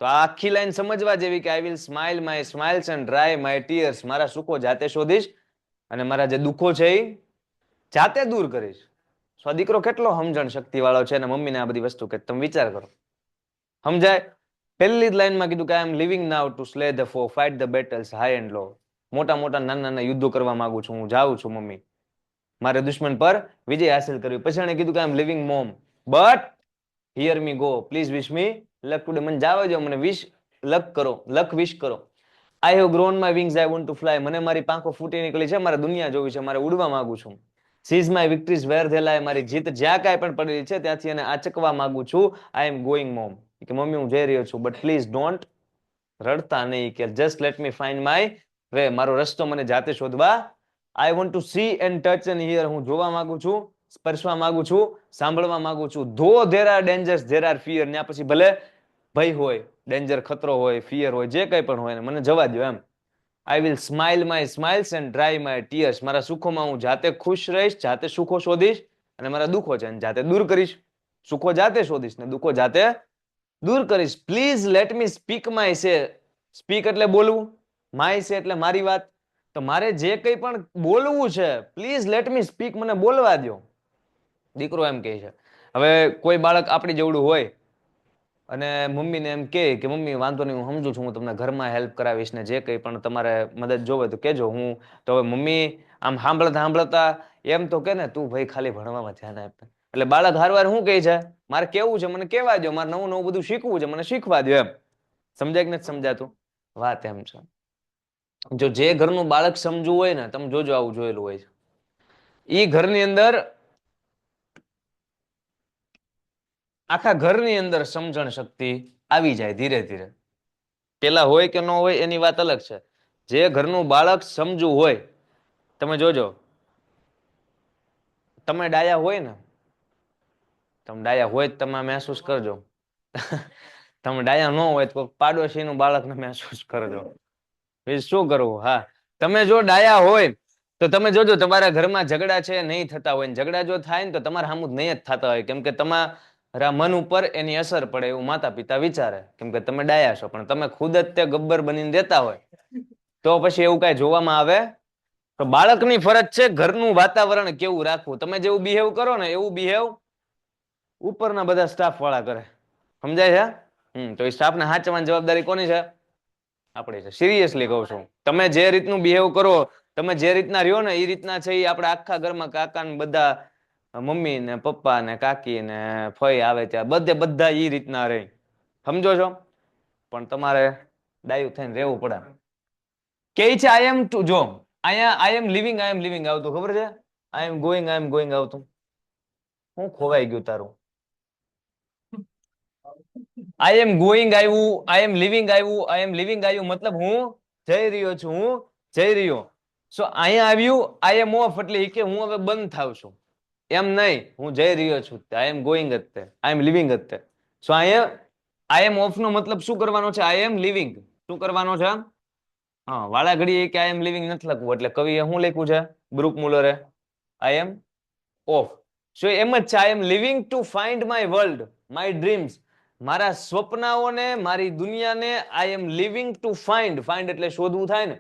Speaker 1: તો આ આખી લાઈન સમજવા જેવી કે આઈ will smile my smiles and dry my tears, મારા સુખો જાતે શોધીશ અને મારા જે દુઃખો છે એ જાતે દૂર કરીશ. આ દીકરો કેટલો સમજણ શક્તિ વાળો છે અને મમ્મીને આ બધી વસ્તુ કે તમે વિચાર કરો. સમજાય? પહેલી જ લાઈનમાં કીધું કે I am leaving now to slay the foe, fight the battles high and low. મોટા મોટા નાના નાના યુદ્ધો કરવા માંગુ છું, હું જાઉં છું મમ્મી, મારે દુશ્મન પર વિજય હાસિલ કરવી. પછી એને કીધું કે I am leaving mom, but hear me go, please wish me luck today. મને જાવા દો, મને વિશ લક કરો, લક વિશ કરો. આઈ have grown my wings, I want to fly. મને મારી પાંખો ફૂટી નીકળી છે, મારે દુનિયા જોવી છે, મારે ઉડવા માંગુ છું. Sees my victories where they lie. મારી જીત જ્યાં કાંઈ પણ પડેલી છે ત્યાંથી એને આચકવા માંગુ છું. આઈ એમ ગોઈંગ મોમ, કે મમ્મી હું જઈ રહ્યો છું, બટ પ્લીઝ ડોન્ટ, રડતા નહીં, કે just let me find my way, મારો રસ્તો મને જાતે શોધવા. I want to see and touch and hear. હું જોવા માંગુ છું, સ્પર્શવા માંગુ છું, સાંભળવા માંગુ છું. Though there R dangers, there are fear. ત્યાં પછી ભલે ભય હોય, ડેન્જર ખતરો હોય, ફિયર હોય, જે કંઈ પણ હોય, મને જવા દો એમ. I will smile my smiles and dry my tears. મારા સુખોમાં હું જાતે ખુશ રહીશ, જાતે સુખો શોધીશ, અને મારા દુઃખો છે જાતે દૂર કરીશ. સુખો જાતે શોધીશ ને દુઃખો જાતે દૂર કરીશ. Please let me speak my સે. સ્પીક એટલે બોલવું, માય સે એટલે મારી વાત. તો મારે જે કંઈ પણ બોલવું છે, પ્લીઝ લેટ મી સ્પીક, મને બોલવા દો. દીકરો એમ કહે છે. હવે કોઈ બાળક આપણી જેવડું હોય અને મમ્મીને એમ કહે કે મમ્મી વાંધો નહીં, હું સમજુ છું, હું તમને ઘરમાં હેલ્પ કરાવીશ ને જે કંઈ પણ તમારે મદદ જોવે તો કહેજો. હું તો હવે મમ્મી આમ સાંભળતા સાંભળતા એમ તો કે ને, તું ભાઈ ખાલી ભણવામાં ધ્યાન આપ. એટલે બાળક હારવાર શું કહે છે, મારે કેવું છે મને કહેવા દો, મારે નવું નવું બધું શીખવું છે મને શીખવા દો એમ. સમજાય કે નથી સમજાતું? વાત એમ છે. જો જે ઘરનું બાળક સમજવું હોય ને, તમે જોજો આવું જોયેલું હોય છે, એ ઘરની અંદર આખા ઘરની અંદર સમજણ શક્તિ આવી જાય ધીરે ધીરે. પેલા હોય કે ન હોય એની વાત અલગ છે. જે ઘરનું બાળક સમજવું હોય, તમે જોજો, તમે ડાયા હોય ને, તમે ડાયા હોય તમે મહેસૂસ કરજો. તમે ડાયા ન હોય તો પાડોશીનું બાળકને મહેસૂસ કરજો. શું કરવું? હા, તમે જો ડાયા હોય તો તમે જોજો તમારા ઘરમાં ઝઘડા છે નહીં થતા હોય, ઝઘડા જો થાય ને તો તમારા સામું નહીં જ થતા હોય, કેમ કે તમારા મન ઉપર એની અસર પડે એવું માતા પિતા વિચારે, કેમ કે તમે ડાયા છો. પણ તમે ખુદ જ તે ગબ્બર બનીને દેતા હોય તો પછી એવું કાંઈ જોવામાં આવે? તો બાળકની ફરજ છે ઘરનું વાતાવરણ કેવું રાખવું. તમે જેવું બિહેવ કરો ને એવું બિહેવ ઉપરના બધા સ્ટાફ વાળા કરે. સમજાય છે? તો એ સ્ટાફને સાચવવાની જવાબદારી કોની છે? આપણી છે. સિરિયસલી કહું છું, તમે જે રીતનું બિહેવ કરો, તમે જે રીતના રહ્યો ને એ રીતના છે એ આપણે આખા ઘરમાં કાકા ને બધા, મમ્મી ને પપ્પા ને કાકી ને ફઈ આવે ત્યાં બધે બધા એ રીતના રહે. સમજો છો? પણ તમારે ડાયું થઈને રહેવું પડે. કે છે આઈ એમ ટુ, જો અહીંયા આઈ એમ લિવિંગ આવતું ખબર છે, આઈ એમ ગોઈંગ આવતું. હું ખોવાઈ ગયું તારું. આઈ એમ ગોઈંગ આવ્યું, આઈ એમ લિવિંગ આવ્યું, આઈ એમ લિવિંગ આવ્યું, મતલબ હું જઈ રહ્યો છું, હું જઈ રહ્યો. સો અહીંયા આવ્યું આઈ એમ ઓફ, એટલે કે હું હવે બંધ થાવ છું. એમ નહીં, હું જઈ રહ્યો છું, આઈ એમ ગોઈંગ જ આઈ એમ લિવિંગ જ. સો અહીંયા આઈ એમ ઓફ નો મતલબ શું કરવાનો છે? I am living. શું કરવાનો છે? હા, વાળા ઘડીએ કે આઈ એમ લિવિંગ નથી લખવું, એટલે કવિએ શું લખ્યું છે બ્રુક મુલરે? I am of. સો એમ જ છે, I am leaving to find my world, my dreams. મારા સ્વપ્નાઓને, મારી દુનિયાને I am leaving to find. Find એટલે શોધવું થાય ને,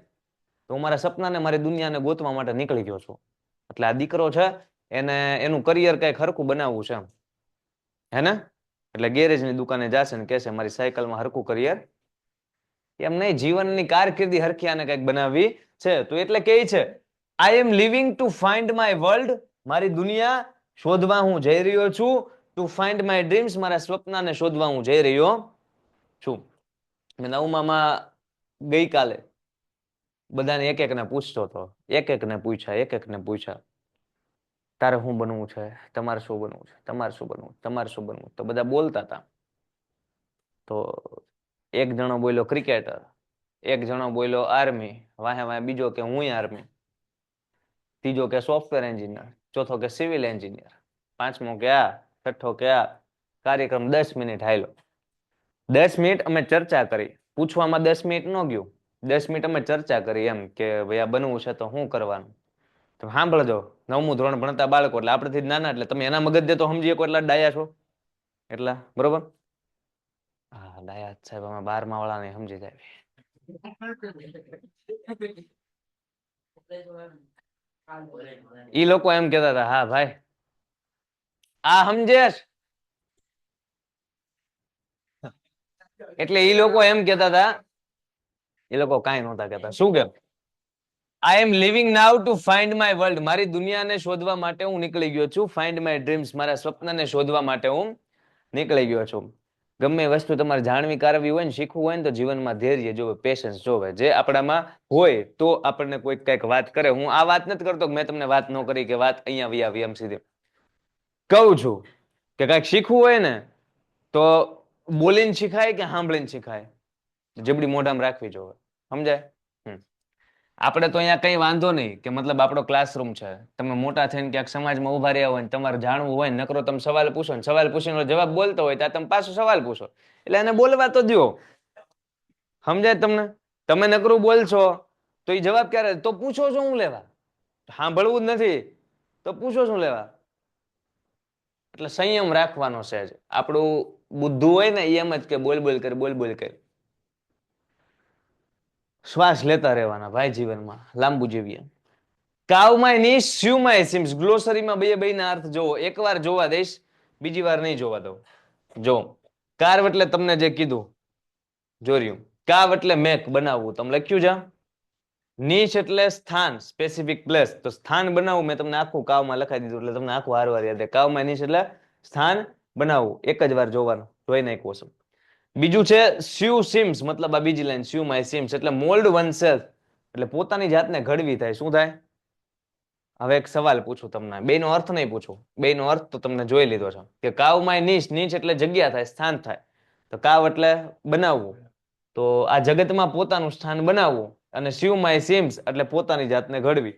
Speaker 1: તો હું મારા સપનાને, મારી દુનિયાને ગોતવા માટે નીકળી ગયો છું. એટલે આ દીકરો છે એને એનું કરિયર કઈ હરખું બનાવવું છે હે ને, એટલે ગેરેજની દુકાને જશે ને કહેશે મારી સાયકલમાં હરખું કરિયર. એમ નહીં, જીવનની કારકિર્દી હરખી આને કંઈક બનાવવી છે. તો એટલે કે છે I am leaving to find my world, મારી દુનિયા શોધવા હું જઈ રહ્યો છું. ટુ ફાઇન્ડ માય ડ્રીમ્સ, મારા સ્વપ્નને શોધવા હું જઈ રહ્યો છું. મેં નવમામાં ગઈકાલે બધાને એક એકને પૂછતો હતો, એક એકને પૂછ્યા તારે શું બનવું છે, તમારે શું બનવું છે, તમારે શું બનવું, તમારે શું બનવું? તો બધા બોલતા હતા. તો એક જણો બોલ્યો ક્રિકેટર, એક જણો બોલ્યો આર્મી, વાહે વાહે બીજો કે હું આર્મી, ત્રીજો કે સોફ્ટવેર એન્જિનિયર, ચોથો કે સિવિલ એન્જિનિયર, પાંચમો કે આ, છઠ્ઠો કે આ. કાર્યક્રમ 10 મિનિટ હાલ્યો. 10 મિનિટ અમે ચર્ચા કરી. પૂછવામાં 10 મિનિટ ન ગયું, 10 મિનિટ અમે ચર્ચા કરી એમ કે ભાઈ આ બનવું છે તો શું કરવાનું. તો સાંભળજો, 9મું ધોરણ ભણતા બાળકો, એટલે આપણેથી નાના, એટલે તમે એના મગજ દે તો સમજી શકો એટલા ડાયા છો એટલા, બરોબર? હા, ડાયા સાહેબ અમે 12મા વાળાને સમજી જાય. ઈ લોકો એમ કહેતા હતા, હા ભાઈ આ સમજેશ? એટલે એ લોકો એમ કેતા હતા, એ લોકો કાંઈ નહોતા કહેતા. શું કે I am leaving now to find my world. મારી દુનિયાને શોધવા માટે હું નીકળી ગયો છું. Find my dreams. મારા સ્વપ્નને શોધવા માટે હું નીકળી ગયો છું. ગમે એ વસ્તુ તમારે જાણવી કારવી હોય ને, શીખવું હોય ને, તો જીવનમાં ધૈર્ય જોવે, પેશન્સ જોવે. જે આપણામાં હોય તો આપણને કોઈ કંઈક વાત કરે. હું આ વાત નથી કરતો કે મેં તમને વાત ન કરી, કે વાત અહીંયા વી આવી. એમ સીધી કહું છું કે કંઈક શીખવું હોય ને તો બોલીને શીખાય કે સાંભળીને શીખાય? જબડી મોઢામાં રાખવી જોવે. સમજાય? આપણે તો અહીંયા કઈ વાંધો નહીં કે મતલબ આપણો ક્લાસરૂમ છે. તમે મોટા થઈને ક્યાંક સમાજમાં ઉભા રહ્યા હોય ને તમારે જાણવું હોય ને, નકરો તમે સવાલ પૂછો ને, સવાલ પૂછીને જવાબ બોલતો હોય ત્યાં તમે પાછો સવાલ પૂછો. એટલે એને બોલવા તો દો. સમજાય તમને? તમે નકરું બોલશો તો એ જવાબ ક્યારે? તો પૂછો છો હું લેવા? સાંભળવું જ નથી તો પૂછો શું લેવા? એટલે સંયમ રાખવાનો છે. આપણું બુદ્ધુ હોય ને એમ જ કે બોલ બોલ કર, બોલ બોલ કર. શ્વાસ લેતા રહેવાના ભાઈ, જીવનમાં લાંબુ જીવીએ. કાવમાય નિશ, સ્યુમાય સિમ્સ. ગ્લોસરીમાં બે ના અર્થ જોવો. એકવાર જોવા દઈશ, બીજી વાર નહીં જોવા દઉં. જો કાર્વ એટલે તમને જે કીધું જોર્યું. કાવ એટલે મેક, બનાવવું. તમે લખ્યું છે. નીચ એટલે સ્થાન, સ્પેસિફિક પ્લેસ. તો સ્થાન બનાવવું મેં તમને આખું કાવમાં લખાઈ દીધું, એટલે તમને આખું હારવાર યાદ. કાવમાં નીચ એટલે સ્થાન બનાવવું. એક જ વાર જોવાનું, જોઈ નાખ્યું હશે. બીજું છે સ્યુ સિમ્સ, મતલબ આ બીજી લાઈન, સ્યુ માય સિમ્સ એટલે મોલ્ડ વન સેલ્ફ, એટલે પોતાની જાતને ઘડવી થાય. શું થાય? હવે એક સવાલ પૂછું તમને, બેનો અર્થ નહીં પૂછું, બેનો અર્થ તો તમને જોઈ લીધો છે કે કાવ માય નીચ, નીચ એટલે જગ્યા થાય, સ્થાન થાય. તો કાવ એટલે બનાવવું. તો આ જગતમાં પોતાનું સ્થાન બનાવવું. અને સ્યુ માય સિમ્સ એટલે પોતાની જાતને ઘડવી.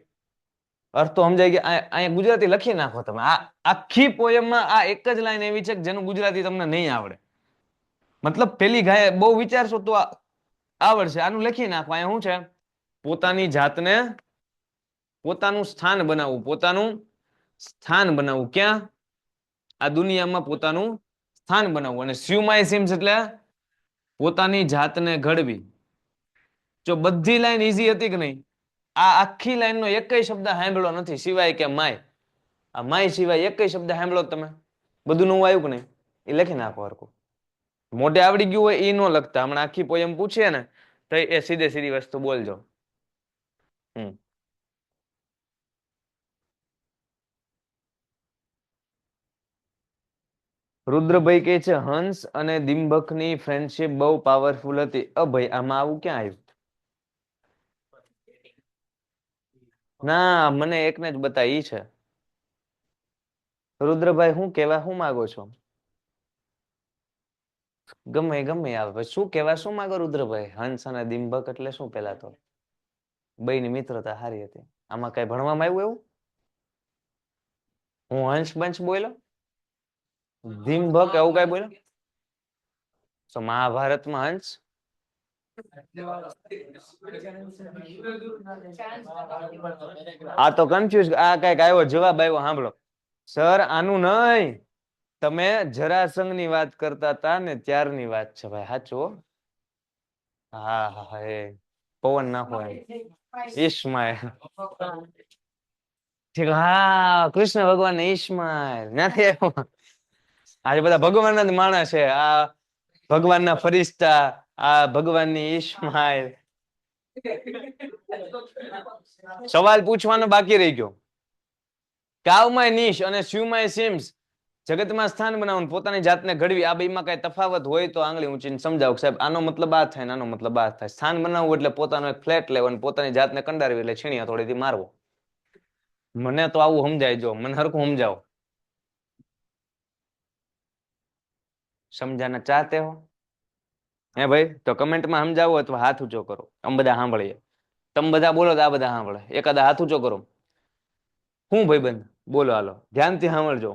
Speaker 1: અર્થ તો સમજાય કે અહીંયા ગુજરાતી લખી નાખો તમે. આ આખી પોયમમાં આ એક જ લાઈન એવી છે કે જેનું ગુજરાતી તમને નહીં આવડે. મતલબ પેલી ગાય બહુ વિચારશો તો આવડશે. આનું લખી નાખવા. અહીંયા શું છે? પોતાની જાતને, પોતાનું સ્થાન બનાવવું. પોતાનું સ્થાન બનાવવું. ક્યાં? આ દુનિયામાં પોતાનું સ્થાન બનાવવું. અને સ્યુમાય સિમ્સ એટલે પોતાની જાતને ઘડવી. જો બધી લાઈન ઈઝી હતી કે નહીં? આ આખી લાઈનનો એકય શબ્દ સાંભળ્યો નથી સિવાય કે માય. આ માય સિવાય એકય શબ્દ સાંભળો તમે? બધું નવું આવ્યું કે નહીં? એ લખી નાખો હરખું. મોઢે આવડી ગયું હોય એ ન લખતા. હમણાં આખી પોયમ પૂછીએ ને તો એ સીધે સીધી વસ્તુ બોલજો. રુદ્રભાઈ કહે છે હંસ અને દિંભકની ફ્રેન્ડશિપ બહુ પાવરફુલ હતી. ભાઈ આમાં આવું ક્યાં આવ્યું? ના, મને એકને જ બતાવી છે. રુદ્રભાઈ હું કેવા શું માંગો છો? ગમે ગમે આવે. શું કેવા શું માંગો રુદ્રભાઈ? હંસ અને દિંભક એટલે શું? પેલા તો બેયની મિત્રતા સારી હતી. આમાં કઈ ભણવામાં આવ્યું એવું? હું હંસ બંશ બોલ્યો? દિંભક એવું કઈ બોલ્યો? તો મહાભારતમાં હંસ? આ તો કન્ફ્યુઝ. આ કઈક આવ્યો જવાબ આવ્યો, સાંભળો. સર આનું નહીં, તમે જરાસંઘ ની વાત કરતા હતા ને ત્યારની વાત છે ભાઈ. સાચું? હા હા, એ પવન નાખો ઈસ્માઇલ. ઠીક. હા, કૃષ્ણ ભગવાન ને ઈસ્માઇલ નથી આવ્યો. આજે બધા ભગવાન જ માણસ છે. આ ભગવાનના ફરિશ્તા, આ ભગવાનની ઈસ્માઇલ. સવાલ પૂછવાનો બાકી રહી ગયો. કાવમાય નિશ અને સ્યુમાય સિમ્સ, જગતમાં સ્થાન બનાવવાનું, પોતાની જાતને ઘડવી. આ બેમાં કઈ તફાવત હોય તો આંગળી ઊંચીને સમજાવો સાહેબ. આનો મતલબ આ થાય, આનો મતલબ આ થાય. સ્થાન બનાવવું એટલે પોતાનો એક ફ્લેટ લેવાનો, પોતાની જાતને કંડારવી એટલે છીણિયા થોડીથી મારવો. મને તો આવું સમજાય. જો મને હરખું સમજાવો. સમજાના ચાહતે હો? હે ભાઈ? તો કમેન્ટમાં સમજાવો અથવા હાથ ઊંચો કરો. આમ બધા સાંભળીએ. તમે બધા બોલો તો આ બધા સાંભળે. એકાદા હાથ ઊંચો કરો. હું ભાઈબંધ બોલો, હાલો ધ્યાનથી સાંભળજો.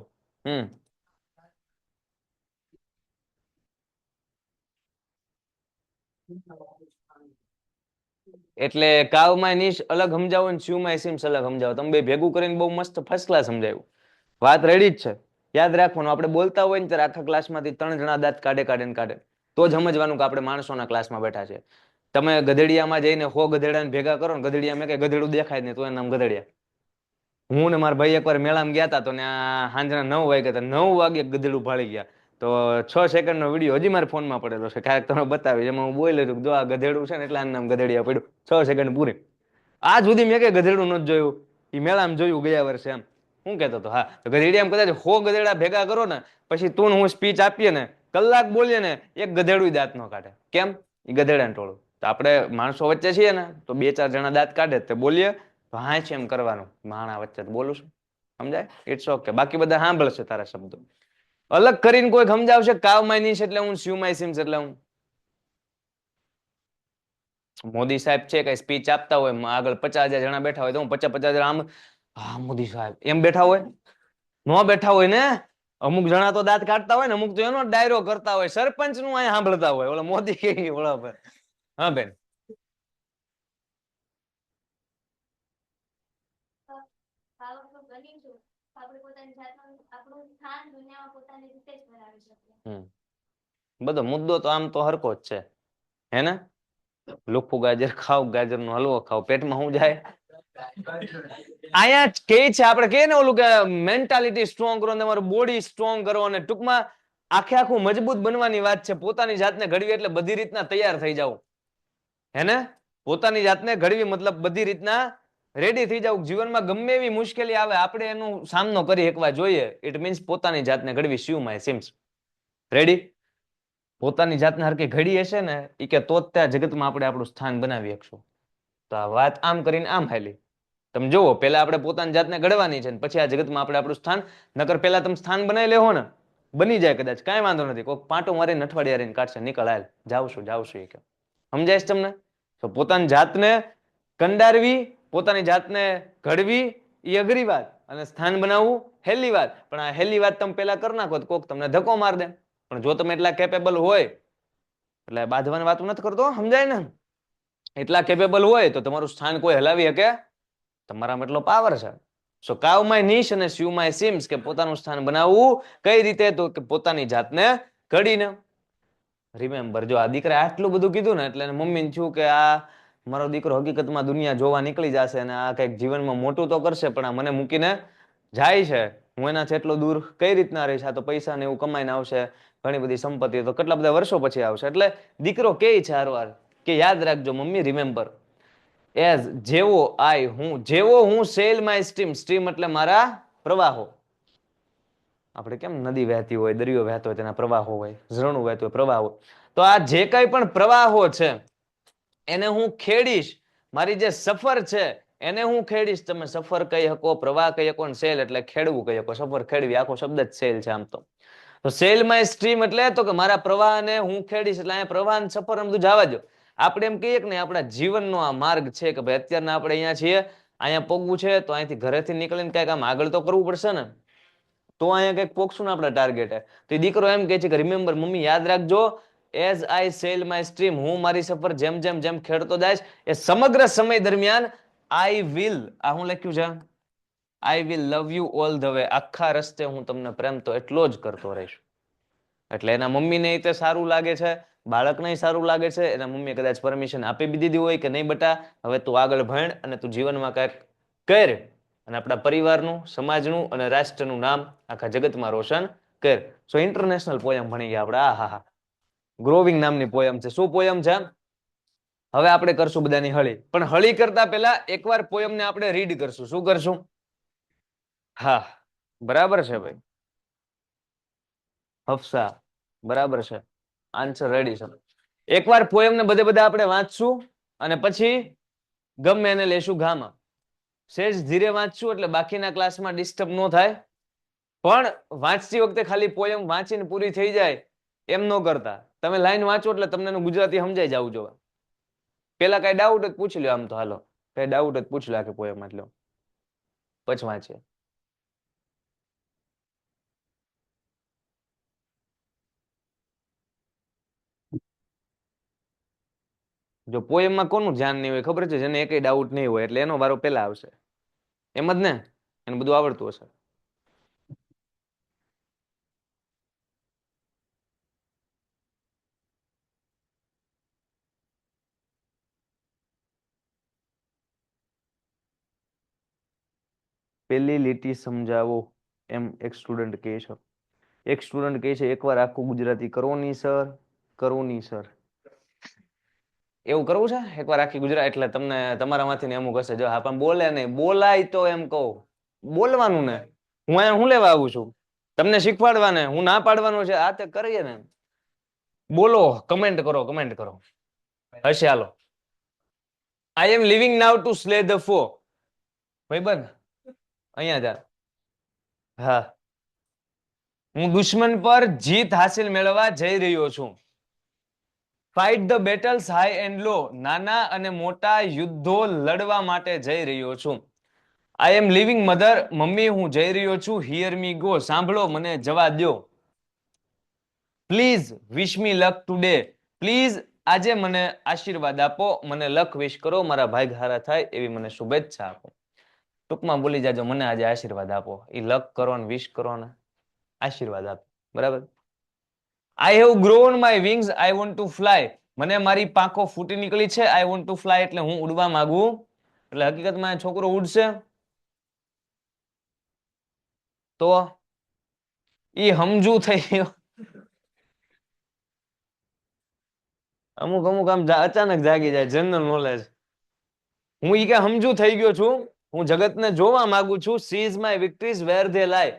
Speaker 1: એટલે કાવમાં નિશ અલગ સમજાવો ને સ્યુમાં સિમ્સ અલગ સમજાવો. તમે બે ભેગું કરીને બહુ મસ્ત ફર્સ્ટ ક્લાસ સમજાવ્યું. વાત રેડી જ છે. યાદ રાખવાનું, આપણે બોલતા હોય ને ત્યારે આખા ક્લાસમાંથી 3 જણા દાંત કાઢે તો જ સમજવાનું કે આપણે માણસોના ક્લાસમાં બેઠા છે. તમે ગધેડિયામાં જઈને 100 ગધેડાને ભેગા કરો ને, ગધેડિયામાં કઈ ગધેડું દેખાય જ નહીં, તો એનું નામ ગધેડિયા. હું ને મારા ભાઈ એકવાર મેળામાં ગયા હતા તો ને સાંજના 9 વાગ્યા હતા, 9 વાગે ગધેડું ભાળી ગયા. તો 6 સેકન્ડનો વિડીયો હજી મારા ફોનમાં પડેલો છે, ક્યારેક તમે બતાવી, એમાં હું બોલી રહ્યું જો આ ગધેડું છે ને એટલે આનું નામ ગધેડિયા પડ્યું. 6 સેકન્ડ પૂરી. આજ સુધી મેં કઈ ગધેડું નથી જોયું, એ મેળામાં જોયું ગયા વર્ષે. એમ શું કહેતો હતો? હા, તો ગધેડિયામાં કદાચ 100 ગધેડા ભેગા કરો ને પછી તું ને હું સ્પીચ આપીએ ને, કલાક બોલીએ ને, એક ગધેડું દાંત ન કાઢે. કેમ? એ ગધેડાને ટોળું. તો આપણે માણસો વચ્ચે છીએ ને તો 2-4 જણા દાંત કાઢે તો બોલીએ તો હા છે એમ કરવાનું, માણા વચ્ચે તો બોલું છું. સમજાય? It's okay. બાકી બધા સાંભળશે તારા શબ્દો. અલગ કરીને કોઈ સમજાવશે કાવ માય નીશ એટલે હું, સ્યુ માય સિમ્સ એટલે હું. મોદી સાહેબ છે કઈ સ્પીચ આપતા હોય, આગળ 50,000 જણા બેઠા હોય તો હું 50-50 આમ હા મોદી સાહેબ એમ બેઠા હોય? નો બેઠા હોય ને. અમુક જણા તો દાંત કાઢતા હોય ને, અમુક તો એનો ડાયરો કરતા હોય, સરપંચ નું અહીંયા સાંભળતા હોય. ઓલા મોદી કે ઓલા. હા બેન. બધો મુદ્દો તો આમ તો હરકો જ છે, હે ને? લુખું ગાજર ખાવ, ગાજર નો હલવો ખાવ, પેટમાં શું જાય? અહીંયા કે છે આપણે કહીએ ને ઓલું કે મેન્ટાલિટી સ્ટ્રોંગ કરો, તમારું બોડી સ્ટ્રોંગ કરો, અને ટૂંકમાં આખે આખું મજબૂત બનવાની વાત છે. પોતાની જાતને ઘડવી એટલે બધી રીતના તૈયાર થઈ જાવ, હે ને? પોતાની જાતને ઘડવી મતલબ બધી રીતના રેડી થઈ જાવ. જીવનમાં ગમે એવી મુશ્કેલી આવે આપણે એનો સામનો કરી શકવા જોઈએ. ઇટ મીન્સ પોતાની જાતને ઘડવી. સ્યુ માય સિમ્સ. રેડી? પોતાની જાતને હરકી ઘડી હશે ને એ કે તો જ ત્યાં જગતમાં આપણે આપણું સ્થાન બનાવી શકશું. તો આ વાત આમ કરીને આમ હાલી. તમે જુઓ, પેલા આપણે પોતાની જાતને ઘડવાની છે, પછી આ જગતમાં આપણે આપણું સ્થાન. નકર પેલા તમે સ્થાન બનાવી લેવો ને, બની જાય કદાચ, કાંઈ વાંધો નથી. કોઈક પાટો મારીને અઠવાડિયા રહીને કાઢશે, નીકળ હાલ, જાવશું એ કે. સમજાય છે તમને? તો પોતાની જાતને કંડારવી, પોતાની જાતને ઘડવી એ અઘરી વાત, અને સ્થાન બનાવવું હેલી વાત. પણ આ હેલી વાત તમે પેલા કરી નાખો તો કોક તમને ધક્કો માર દે. પણ જો તમે એટલા કેપેબલ હોય, એટલે બાંધવાની વાત નથી કરતો, સમજાય ને? એટલા કેપેબલ હોય તો તમારું સ્થાન કોઈ હલાવી શકે? તમારામાં એટલો પાવર છે. સો કાવ માય નીશ અને સ્યુ માય સિમ્સ, કે પોતાનું સ્થાન બનાવવું કઈ રીતે? તો કે પોતાની જાતને ઘડીને. રિમેમ્બર, જો આ દીકરા આટલું બધું કીધું ને એટલે મમ્મીને થયું કે આ મારો દીકરો હકીકતમાં દુનિયા જોવા નીકળી જશે અને આ કંઈક જીવનમાં મોટું તો કરશે, પણ આ મને મૂકીને જાય છે. હું એનાથી એટલો દૂર કઈ રીતના રહીશ? આ તો પૈસા ને એવું કમાઈને આવશે, ઘણી બધી સંપત્તિ તો કેટલા બધા વર્ષો પછી આવશે. એટલે દીકરો કે છે હારવાર કે યાદ રાખજો મમ્મી, રિમેમ્બર, એઝ જેવો આઈ હું, જેવો હું સેલ માય સ્ટ્રીમ, સ્ટ્રીમ એટલે મારા પ્રવાહો. આપણે કેમ નદી વહેતી હોય, દરિયો વહેતો હોય, તેના પ્રવાહો હોય, ઝરણું વહેતું હોય, પ્રવાહો. તો આ જે કઈ પણ પ્રવાહો છે એને હું ખેડીશ. મારી જે સફર છે એને હું ખેડીશ. તમે સફર કહી શકો, પ્રવાહ કહી શકો, સેલ એટલે ખેડવું કહી શકો. સફર ખેડવી આખો શબ્દ જ સેલ છે આમ તો. સેલ માય સ્ટ્રીમ એટલે તો કે મારા પ્રવાહને હું ખેડીશ. એટલે અહીંયા પ્રવાહ ને સફર એમ બધું જવા દો. આપણે એમ કહીએ કે નહીં, આપણા જીવનનો આ માર્ગ છે કે ભાઈ અત્યારના આપણે અહીંયા છીએ, અહીંયા પોગવું છે તો અહીંથી ઘરેથી નીકળીને કંઈક આમ આગળ તો કરવું પડશે ને, તો અહીંયા કંઈક પોગશું ને આપણા ટાર્ગેટે. તો એ દીકરો એમ કહે છે કે રિમેમ્બર મમ્મી, યાદ રાખજો, as I cell my stream, હું મારી સફર જેમ જેમ જેમ ખેડતો જઈશ એ સમગ્ર સમય દરમિયાન આઈ વિલ, આ હું લખ્યું છે, I will love you all the way, આખા રસ્તે હું તમને પ્રેમ તો એટલો જ કરતો રહીશ. એટલે એના મમ્મીને તે સારું લાગે છે, બાળકને સારું લાગે છે. એના મમ્મીએ કદાચ પરમિશન આપી બી દીધી હોય કે નહીં બેટા, હવે તું આગળ ભણ અને તું જીવનમાં કંઈક કર, અને આપણા પરિવારનું, સમાજનું અને રાષ્ટ્રનું નામ આખા જગતમાં રોશન કર. સો ઇન્ટરનેશનલ પોયમ ભણી ગયા આપણે. આ હા હા, ગ્રોવિંગ નામની પોયમ છે. શું પોયમ છે? હવે આપણે કરશું બધાની હળી, પણ હળી કરતા પહેલા એકવાર પોયમને આપણે રીડ કરશું. શું કરશું? હા, બરાબર છે ભાઈ. હફસા, બરાબર છે. આન્સર રેડી છે. એકવાર પોયમને બધે બધા આપણે વાંચશું અને પછી ગમે એને લેશું ગામાં. સેજ ધીરે વાંચશું એટલે બાકીના ક્લાસમાં ડિસ્ટર્બ ન થાય. પણ વાંચતી વખતે ખાલી પોયમ વાંચીને પૂરી થઈ જાય એમ ન કરતા. તમે લાઈન વાંચો એટલે તમને એનું ગુજરાતી સમજાઈ જવું જોઈએ. પેલા કઈ ડાઉટ જ પૂછી લો. આમ તો હાલો, કઈ ડાઉટ જ પૂછી લો આખી પોયમ એટલે, પછી વાંચીએ. જો પોયમમાં કોનું ધ્યાન નહીં હોય ખબર છે? જેને એકય ડાઉટ નહીં હોય એટલે એનો વારો પેલા આવશે. એમ જ ને? એને બધું આવડતું હશે. પેલી લીટી સમજાવો એમ એક સ્ટુડન્ટ કહે છે. એક સ્ટુડન્ટ કહે છે એકવાર આખું ગુજરાતી કરો ની સર, કરો ની સર. એવું કરવું છે એકવાર આખી ગુજરાત? એટલે તમને તમારામાંથી અમુક હશે જો હા પણ બોલે નહીં, બોલાય તો એમ કહું, બોલવાનું ને. હું અહીંયા હું લેવા આવું છું? તમને શીખવાડવાને, હું ના પાડવાનો છે આ તે કરીએ ને. બોલો, કમેન્ટ કરો, કમેન્ટ કરો. હશે હાલો. I am leaving now to slay the ફો. ભાઈબંધ અહીંયા જા. હા, હું દુશ્મન પર જીત હાસિલ મેળવવા જઈ રહ્યો છું. Fight the battles high and low. નાના અને મોટા યુદ્ધો લડવા માટે જઈ રહ્યો છું. I am living mother. મમ્મી હું જઈ રહ્યો છું. Hear me go. સાંભળો મને જવા દો. Please wish me luck today. Please આજે મને આશીર્વાદ આપો, મને લક વિશ કરો, મારા ભાઈ હારા થાય એવી મને શુભેચ્છા આપો. ટૂંકમાં બોલી જાજો મને આજે આશીર્વાદ આપો. એ લક કરો ને વિશ કરો ને આશીર્વાદ આપો. બરાબર. આઈ have grown my wings. I want to fly. મને મારી પાંખો ફૂટી નીકળી છે. આઈ વોન્ટ ટુ ફ્લાય એટલે હું ઉડવા માંગુ. એટલે હકીકતમાં છોકરો ઉડશે તો ઈ સમજુ થઈ ગયો. અમુક અમુક આમ અચાનક જાગી જાય જનરલ નોલેજ. હું ઈ કે સમજુ થઈ ગયો છું. હું જગતને જોવા માંગુ છું. See is my victories where they lie.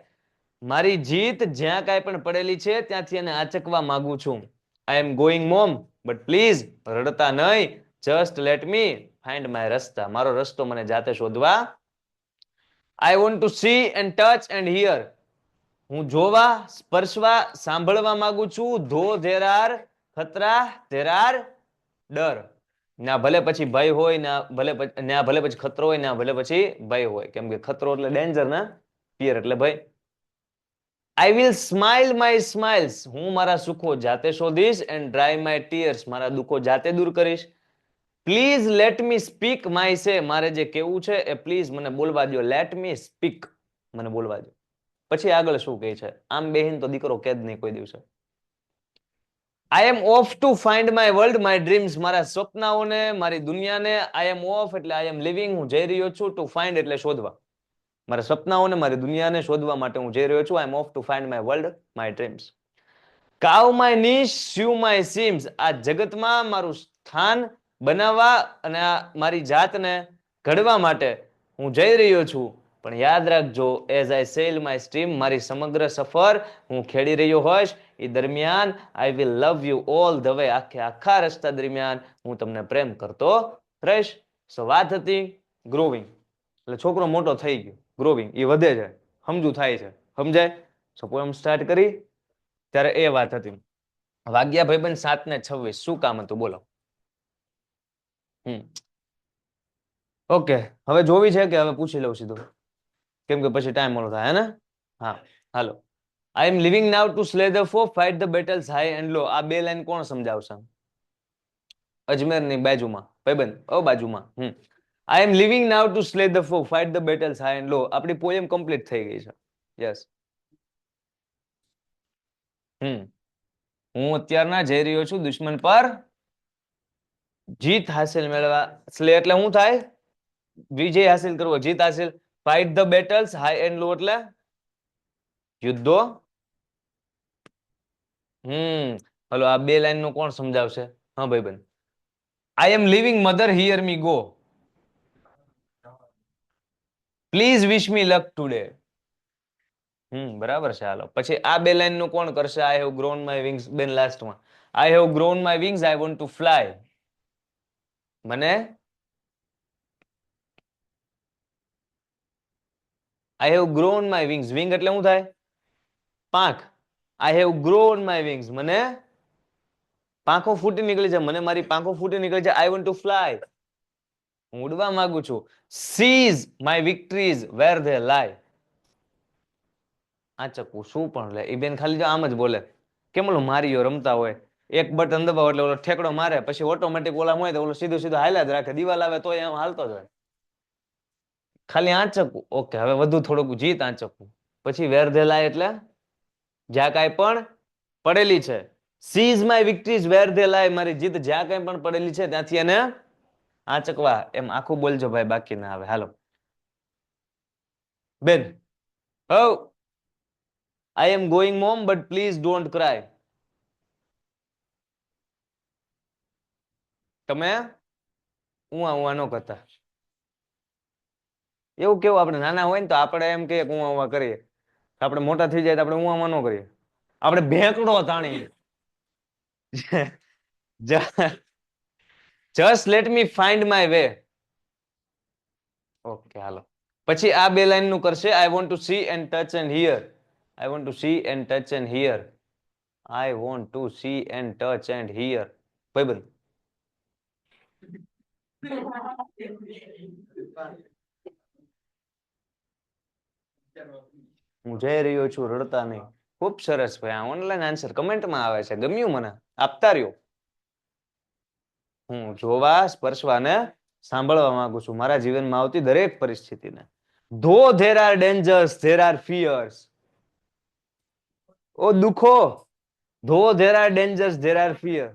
Speaker 1: મારી જીત જ્યાં કાંઈ પણ પડેલી છે ત્યાંથી એને આચકવા માંગુ છું. I am going mom but please રડતા નહીં. Just let me find my રસ્તા. મારો રસ્તો મને જાતે શોધવા. I want to see and touch and hear. હું જોવા, સ્પર્શવા, સાંભળવા માંગુ છું. ધો ધેર આર ખતરા, ધેર આર ડર. ના ભલે પછી ભય હોય, ના ભલે પછી ખતરો હોય, ના ભલે પછી ભય હોય. કેમ કે ખતરો એટલે ડેન્જર ને ફિયર એટલે ભય. I will smile my smiles. હું મારા સુખો જાતે શોધીશ. And dry my tears. મારા દુઃખો જાતે દૂર કરીશ. Please let me speak my say. મારે જે કેવું છે એ પ્લીઝ મને બોલવા દો. Late me speak. મને બોલવા દો. પછી આગળ શું કહે છે? આમ બેહીન તો દીકરો કે જ નહીં કોઈ દિવસે. I am off to find my world my dreams. મારા સ્વપ્નાઓને, મારી દુનિયાને. આઈ એમ ઓફ એટલે આઈ એમ લિવિંગ. હું જઈ રહ્યો છું. ટુ ફાઇન્ડ એટલે શોધવા. મારા સપનાઓને, મારી દુનિયાને શોધવા માટે હું જઈ રહ્યો છું. I am off to find my world my dreams. Carve my niche, sew my seams. આ જગતમાં મારું સ્થાન બનાવવા અને મારી જાતને ઘડવા માટે હું જઈ રહ્યો છું. પણ યાદ રાખજો, as I cell my stream. મારી સમગ્ર સફર હું ખેડી રહ્યો હોઈશ એ દરમિયાન I will love you all the way. આખા રસ્તા દરમિયાન હું તમને પ્રેમ કરતો રહીશ. સો વાત હતી ગ્રોવિંગ. એટલે છોકરો મોટો થઈ ગયો. ગ્રોવિંગ એ વધે છે, સમજુ થાય છે. સમજાય? સો પોએમ સ્ટાર્ટ કરી ત્યારે એ વાત હતી. વાગ્યા ભાઈબંધ 7:26. શું કામ હતું બોલો? ઓકે, હવે જોવી છે કે હવે પૂછી લઉં સીધું? કેમ કે પછી ટાઈમ મળો થાય ને. હા હાલો. I am leaving now to slay the foe, fight the battles high and low. આ બે લાઈન કોણ સમજાવશે? અજમેરની બાજુમાં ભાઈબંધ, બાજુમાં. I am leaving now to slay the foe, fight the battles high and low. આપણી પોએમ કમ્પ્લીટ થઈ ગઈ છે. યસ. હું અત્યારના જઈ રહ્યો છું દુશ્મન પર જીત હાસિલ મેળવવા. સ્લે એટલે શું થાય? વિજય હાસિલ કરવો, જીત હાસિલ. Fight the battles high and low એટલે યુદ્ધો. હલો, આ બે લાઈન નું કોણ સમજાવશે? હા ભાઈબંધ. I am living mother, here me go. Please wish me luck today. બરાબર છે. હાલો, પછી આ બે લાઈન નું કોણ કરશે? I have grown my wings. બેન લાસ્ટમાં I have grown my wings, I want to fly. મને I have grown my wings. Wing એટલે શું થાય? પાંખ. I have grown my wings. મને પાંખો ફૂટી નીકળી છે. મને મારી પાંખો ફૂટી નીકળી છે. I want to fly. હું ઉડવા માંગુ છું. Sees my victories where they lie. આ ચકુ શું પણ લે. એ બેન ખાલી આમ જ બોલે. કેમ ઓલો મારીઓ રમતા હોય, એક બટન દબાવો એટલે ઓલો ઠેકડો મારે, પછી ઓટોમેટિક ઓલા હોય તો ઓલો સીધું સીધું હાલ્યા જ રાખે. દિવાલ આવે તો એમ હાલતો જ હોય. ખાલી આંચકવું. ઓકે, હવે વધુ થોડુંક જીત આંચકવું. પછી વેર ધે લાય એટલે જ્યાં કાંઈ પણ પડેલી છે. Sees my victories where they lie. મારી જીત જ્યાં કાંઈ પણ પડેલી છે ત્યાંથી એને આંચકવા. એમ આખું બોલજો ભાઈ, બાકી ના આવે. હાલો. બેન, oh, I am going mom, but please don't cry. તમે ઉવા ઉવા ન કરતા. એવું કેવું, આપણે નાના હોય ને તો આપણે એમ કહીએ કે ઉવા ઉવા કરીએ. આપણે મોટા થઈ જાય તો આપણે ઉવા ઉવા ન કરીએ. આપણે ભેંકડો તાણીએ. Just let me find my way. Okay, હાલો. પછી આ બે લાઈન નું કરશે. I want to see and touch and hear. I want to see and touch and hear. I want to see and touch and hear. ભાઈબંધ. હું જઈ રહ્યો છું, રડતા નહીં. ખૂબ સરસ ભાઈ. આ ઓનલાઈન આન્સર કમેન્ટમાં આવે છે, ગમ્યું મને. આપતા રહ્યો. હું જોવા, સ્પર્શવા અને સાંભળવા માંગુ છું મારા જીવનમાં આવતી દરેક પરિસ્થિતિને. Though there are dangers, there are fears. O દુખો. Though there are dangers, there are fear.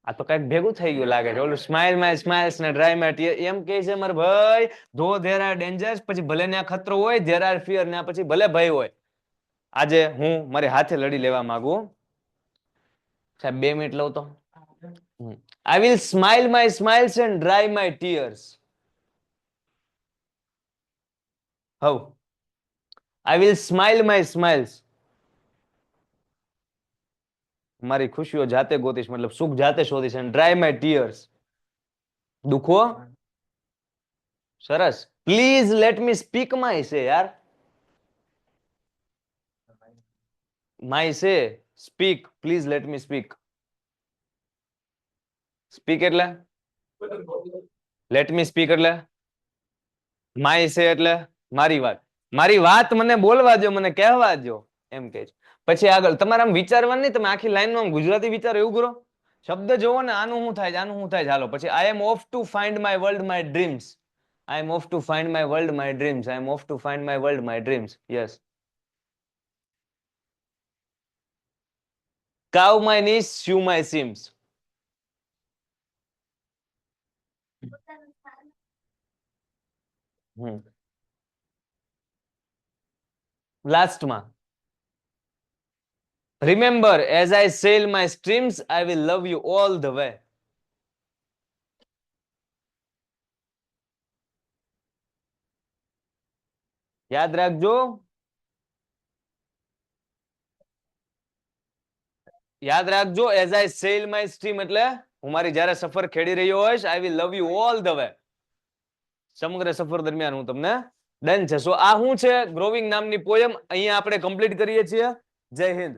Speaker 1: આ તો કઈક ભેગું થઈ ગયું લાગે છે. ઓલું સ્માઇલ માય સ્માઇલ્સ ને ડ્રાય માય ટીયર એમ કહે છે મારા ભાઈ. ધો ધેર આર ડેન્જર્સ, પછી ભલે ને આ ખતરો હોય, ધેર આર ફિયર ને પછી ભલે ભય હોય. આજે હું મારી હાથે લડી લેવા માંગુ. સાહેબ 2 મિનિટ લઉં તો. I will smile my smiles and dry my tears. How? I will smile my smiles. મારી ખુશીઓ જાતે ગોતીશ, મતલબ સુખ જાતે શોધીશ. and dry my tears. દુખો. સરસ. Please let me speak my say યાર. my say speak. Please let me speak. speak એટલે let me speak એટલે my say એટલે મારી વાત મને બોલવા દો, મને કહેવા દો એમ કે છે. પછી આગળ તમારે આમ વિચારવાનું નહીં, તમે આખી લાઈનમાં ગુજરાતી વિચારો એવું કરો. શબ્દ જોવો ને, આનું શું થાય, આનું શું થાય. ચાલો પછી I am off to find my world, my dreams. I am off to find my world, my dreams. I am off to find my world, my dreams. Yes. Cow my knees, sew my seams. લાસ્ટમાં remember as I sail my streams, I will love you all the way. યાદ રાખજો, યાદ રાખજો. as I sail my stream એટલે હું મારી જ્યારે સફર ખેડી રહ્યો હોઈશ, I will love you all the way. સમગ્ર સફર દરમિયાન હું તમને ડન છે. સો આ શું છે, ગ્રોવિંગ નામની પોયમ અહીંયા આપણે કમ્પ્લીટ કરીએ છીએ. જય હિન્દ.